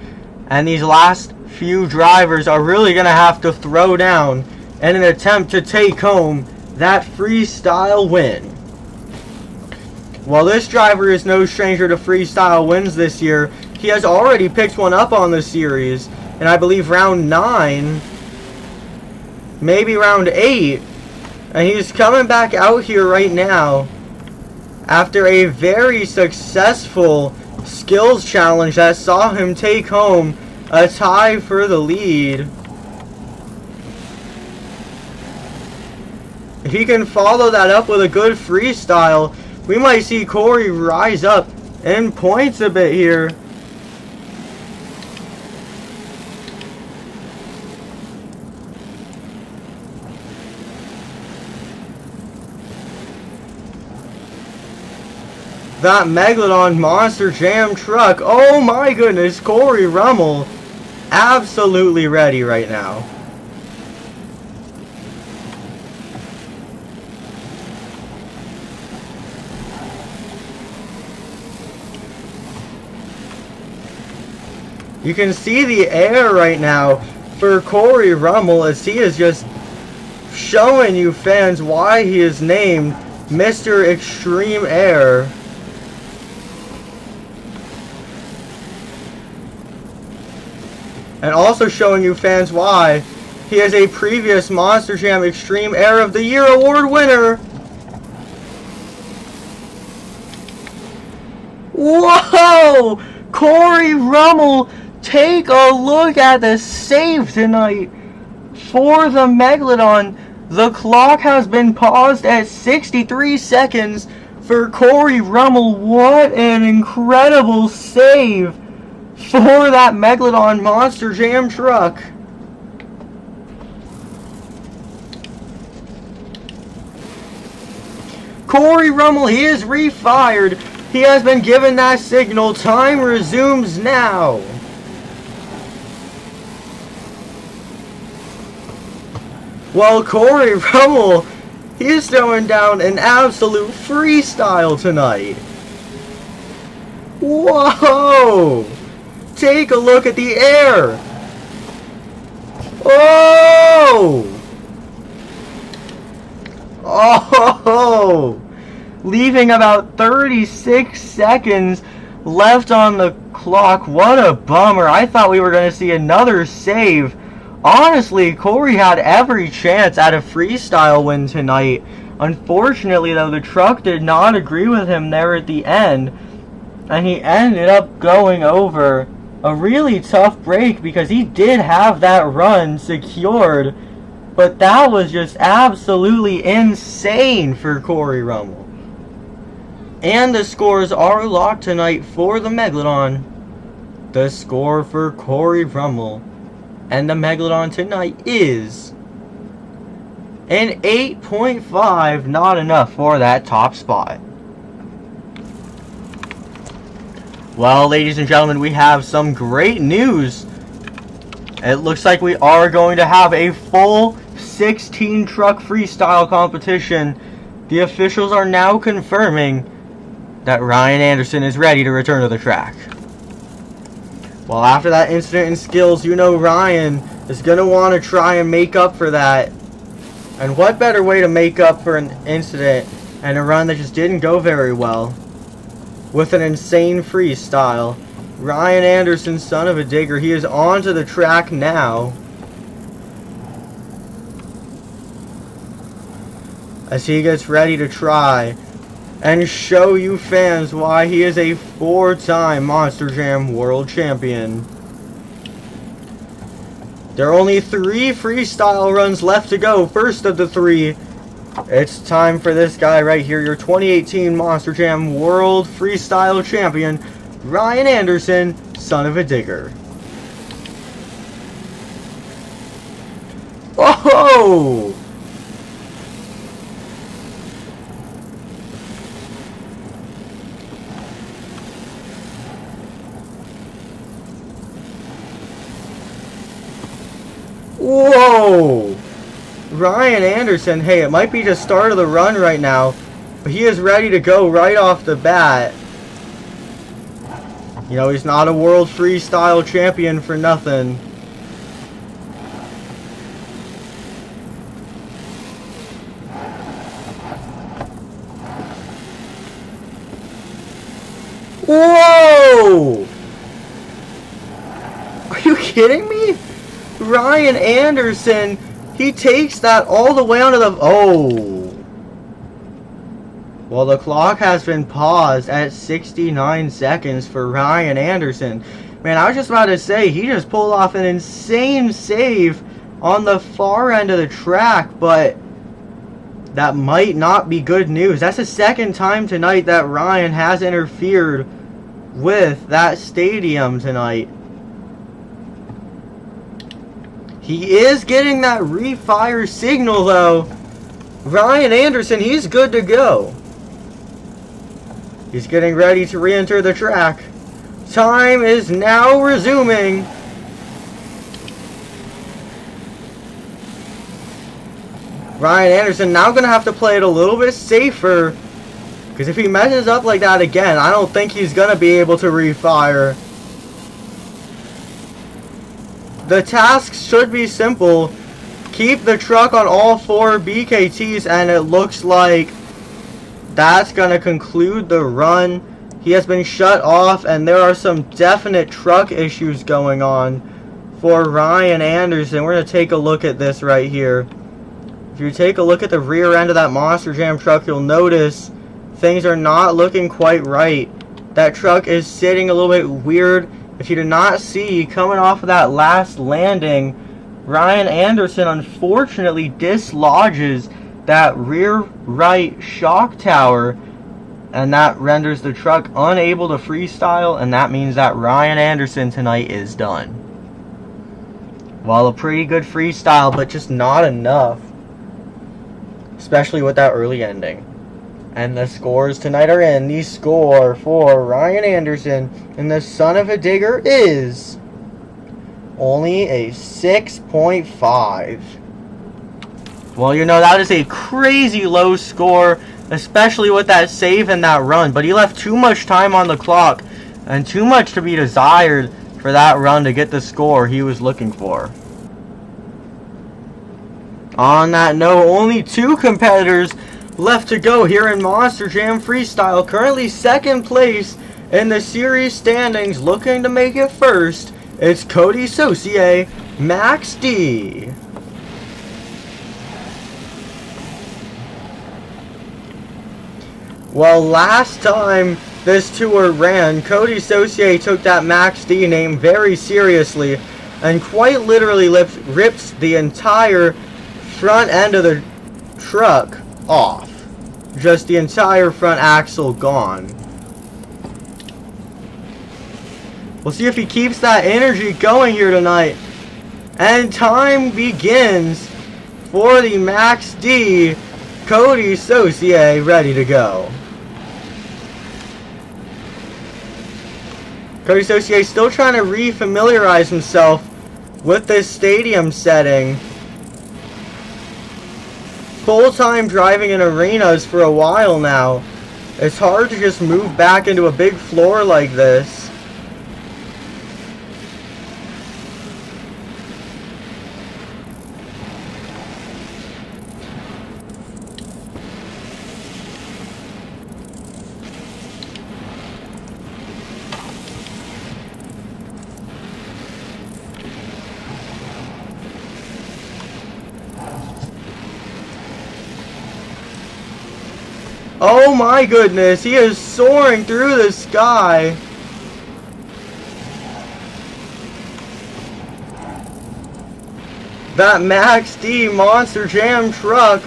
And these last few drivers are really going to have to throw down in an attempt to take home that freestyle win. While this driver is no stranger to freestyle wins this year, he has already picked one up on the series, and I believe round 9, maybe round 8, and he's coming back out here right now after a very successful skills challenge that saw him take home a tie for the lead. If he can follow that up with a good freestyle, we might see Cory rise up in points a bit here. That Megalodon Monster Jam truck, oh my goodness, Cory Rummell, absolutely ready right now. You can see the air right now for Cory Rummell, as he is just showing you fans why he is named Mr. Extreme Air. And also showing you fans why he is a previous Monster Jam Extreme Air of the Year award winner. Whoa! Cory Rummell, take a look at the save tonight for the Megalodon. The clock has been paused at 63 seconds for Cory Rummell. What an incredible save for that Megalodon Monster Jam truck. Cory Rummell, he is refired. He has been given that signal. Time resumes now. Well, Cory Rummell, he's throwing down an absolute freestyle tonight. Whoa! Take a look at the air. Oh! Oh! Leaving about 36 seconds left on the clock. What a bummer. I thought we were going to see another save. Honestly, Cory had every chance at a freestyle win tonight. Unfortunately, though, the truck did not agree with him there at the end. And he ended up going over a really tough break because he did have that run secured. But that was just absolutely insane for Cory Rummell. And the scores are locked tonight for the Megalodon. The score for Cory Rummell and the Megalodon tonight is an 8.5, not enough for that top spot. Well, ladies and gentlemen, we have some great news. It looks like we are going to have a full 16 truck freestyle competition. The officials are now confirming that Ryan Anderson is ready to return to the track. Well, after that incident in skills, you know Ryan is going to want to try and make up for that. And what better way to make up for an incident and a run that just didn't go very well with an insane freestyle. Ryan Anderson, son of a digger, he is onto the track now. As he gets ready to try and show you fans why he is a 4-time Monster Jam World Champion. There are only 3 freestyle runs left to go. First of the 3, it's time for this guy right here, your 2018 Monster Jam World Freestyle Champion, Ryan Anderson, son of a digger. Whoa! Whoa! Ryan Anderson, hey, it might be the start of the run right now, but he is ready to go right off the bat. You know, he's not a world freestyle champion for nothing. Whoa! Are you kidding me? Ryan Anderson, he takes that all the way onto the... Oh. Well, the clock has been paused at 69 seconds for Ryan Anderson. Man, I was just about to say, he just pulled off an insane save on the far end of the track, but that might not be good news. That's the second time tonight that Ryan has interfered with that stadium tonight. He is getting that refire signal, though. Ryan Anderson, he's good to go. He's getting ready to re-enter the track. Time is now resuming. Ryan Anderson now going to have to play it a little bit safer, because if he messes up like that again, I don't think he's going to be able to refire. the tasks should be simple. Keep the truck on all 4 BKTs, and it looks like that's going to conclude the run. He has been shut off, and there are some definite truck issues going on for Ryan Anderson. We're going to take a look at this right here. If you take a look at the rear end of that Monster Jam truck, you'll notice things are not looking quite right. That truck is sitting a little bit weird. If you did not see, coming off of that last landing, Ryan Anderson unfortunately dislodges that rear right shock tower, and that renders the truck unable to freestyle, and that means that Ryan Anderson tonight is done. Well, a pretty good freestyle, but just not enough, especially with that early ending. And the scores tonight are in. The score for Ryan Anderson and the Son of a Digger is only a 6.5. Well, you know, that is a crazy low score, especially with that save and that run. But he left too much time on the clock and too much to be desired for that run to get the score he was looking for. On that note, only 2 competitors left to go here in Monster Jam Freestyle. Currently second place in the series standings, looking to make it first. It's Coty Saucier, Max D. Well, last time this tour ran, Coty Saucier took that Max D name very seriously and quite literally rips the entire front end of the truck off. Just the entire front axle gone. We'll see if he keeps that energy going here tonight. And time begins for the Max D. Coty Saucier ready to go. Coty Saucier still trying to re-familiarize himself with this stadium setting. Full-time driving in arenas for a while now. It's hard to just move back into a big floor like this. Oh my goodness, he is soaring through the sky. That Max D Monster Jam truck,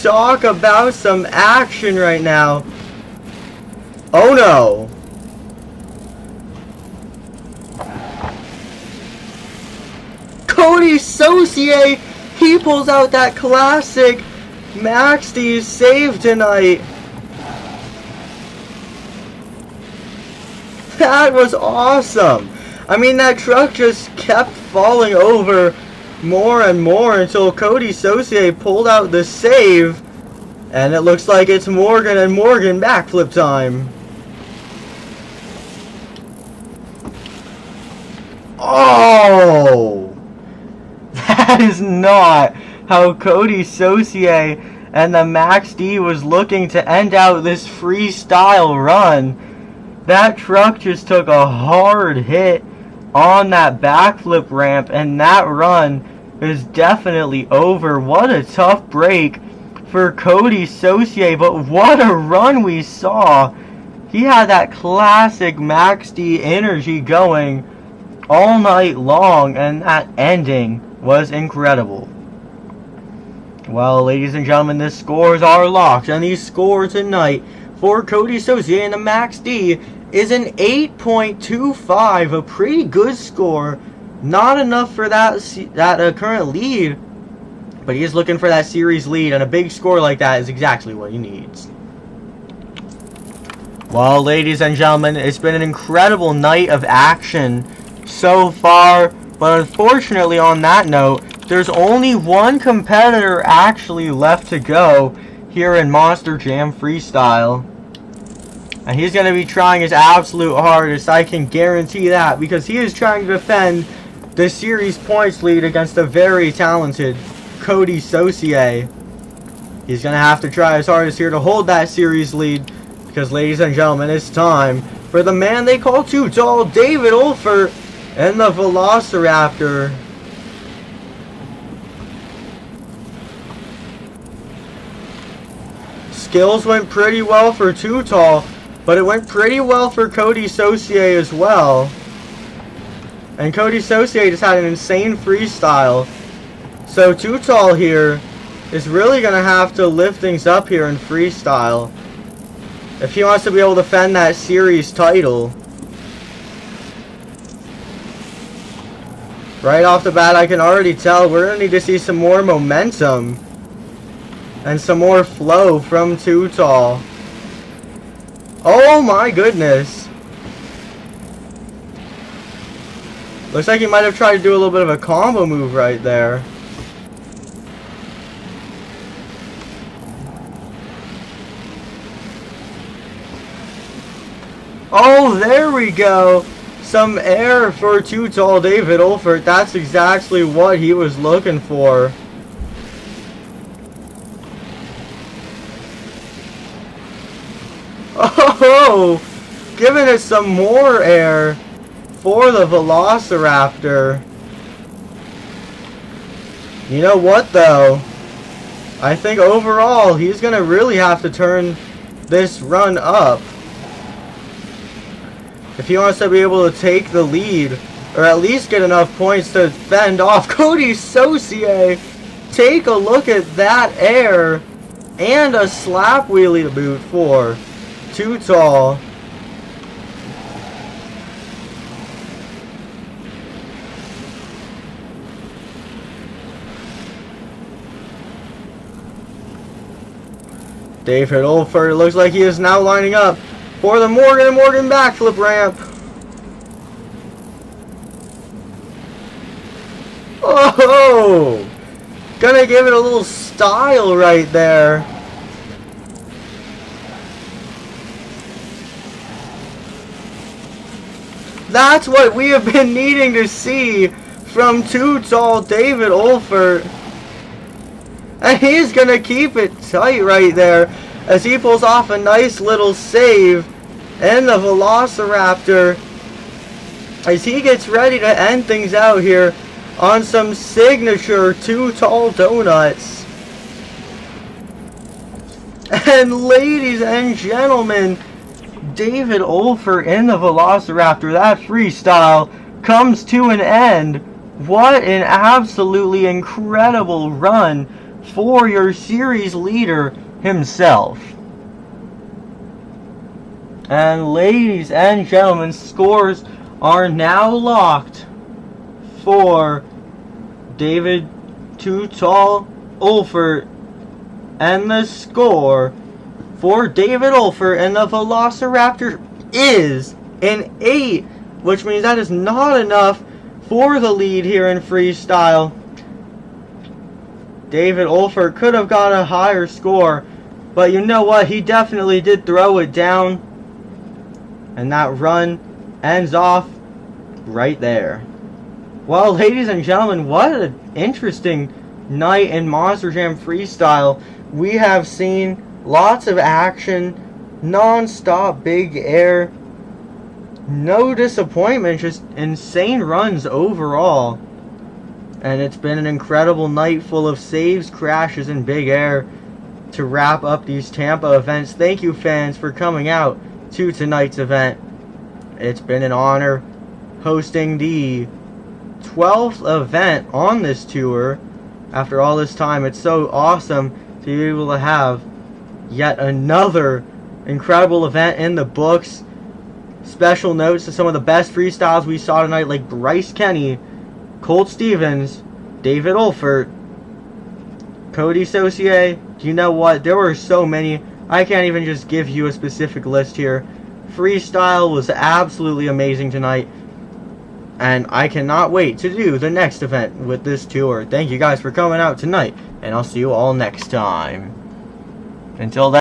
talk about some action right now. Oh no. Coty Saucier, he pulls out that classic Max D save tonight. That was awesome. I mean, that truck just kept falling over more and more until Coty Saucier pulled out the save, and it looks like it's Morgan and Morgan backflip time. Oh! That is not how Coty Saucier and the Max D was looking to end out this freestyle run. That truck just took a hard hit on that backflip ramp, and that run is definitely over. What a tough break for Coty Saucier, but what a run we saw. He had that classic Max D energy going all night long, and that ending was incredible. Well, ladies and gentlemen, the scores are locked, and the score tonight for Coty Saucier and the Max D is an 8.25, a pretty good score. Not enough for that current lead, but he is looking for that series lead, and a big score like that is exactly what he needs. Well, ladies and gentlemen, it's been an incredible night of action so far, but unfortunately on that note, there's only one competitor actually left to go here in Monster Jam Freestyle. And he's going to be trying his absolute hardest, I can guarantee that, because he is trying to defend the series points lead against the very talented Coty Saucier. He's going to have to try his hardest here to hold that series lead, because, ladies and gentlemen, it's time for the man they call Too Tall, David Olfert, and the Velociraptor. Skills went pretty well for Too Tall, but it went pretty well for Coty Saucier as well. And Coty Saucier just had an insane freestyle. So Too Tall here is really going to have to lift things up here in freestyle if he wants to be able to defend that series title. Right off the bat, I can already tell we're going to need to see some more momentum and some more flow from Too Tall. Oh my goodness. Looks like he might have tried to do a little bit of a combo move right there. Oh, there we go. Some air for Too Tall David Olfert. That's exactly what he was looking for. Oh, giving it some more air for the Velociraptor. You know what, though? I think overall he's going to really have to turn this run up if he wants to be able to take the lead, or at least get enough points to fend off Coty Saucier. Take a look at that air and a slap wheelie to boot for Too Tall. David Olfert looks like he is now lining up for the Morgan & Morgan backflip ramp. Oh! Gonna give it a little style right there. That's what we have been needing to see from Too Tall David Olfert. And he's going to keep it tight right there as he pulls off a nice little save. And the Velociraptor, as he gets ready to end things out here on some signature Too Tall donuts. And ladies and gentlemen, David Olfert and the Velociraptor, that freestyle comes to an end. What an absolutely incredible run for your series leader himself. And ladies and gentlemen, scores are now locked for David Too Tall Olfert, and the score for David Olfert and the Velociraptor is an 8, which means that is not enough for the lead here in freestyle. David Olfert could have got a higher score, but you know what? He definitely did throw it down. And that run ends off right there. Well, ladies and gentlemen, what an interesting night in Monster Jam Freestyle. We have seen lots of action, non-stop big air, no disappointment, just insane runs overall. And it's been an incredible night full of saves, crashes, and big air to wrap up these Tampa events. Thank you, fans, for coming out to tonight's event. It's been an honor hosting the 12th event on this tour. After all this time, it's so awesome to be able to have yet another incredible event in the books. Special notes to some of the best freestyles we saw tonight, like Bryce Kenny, Colt Stevens, David Olfert, Coty Saucier. You know what? There were so many. I can't even just give you a specific list here. Freestyle was absolutely amazing tonight. And I cannot wait to do the next event with this tour. Thank you guys for coming out tonight. And I'll see you all next time. Until then.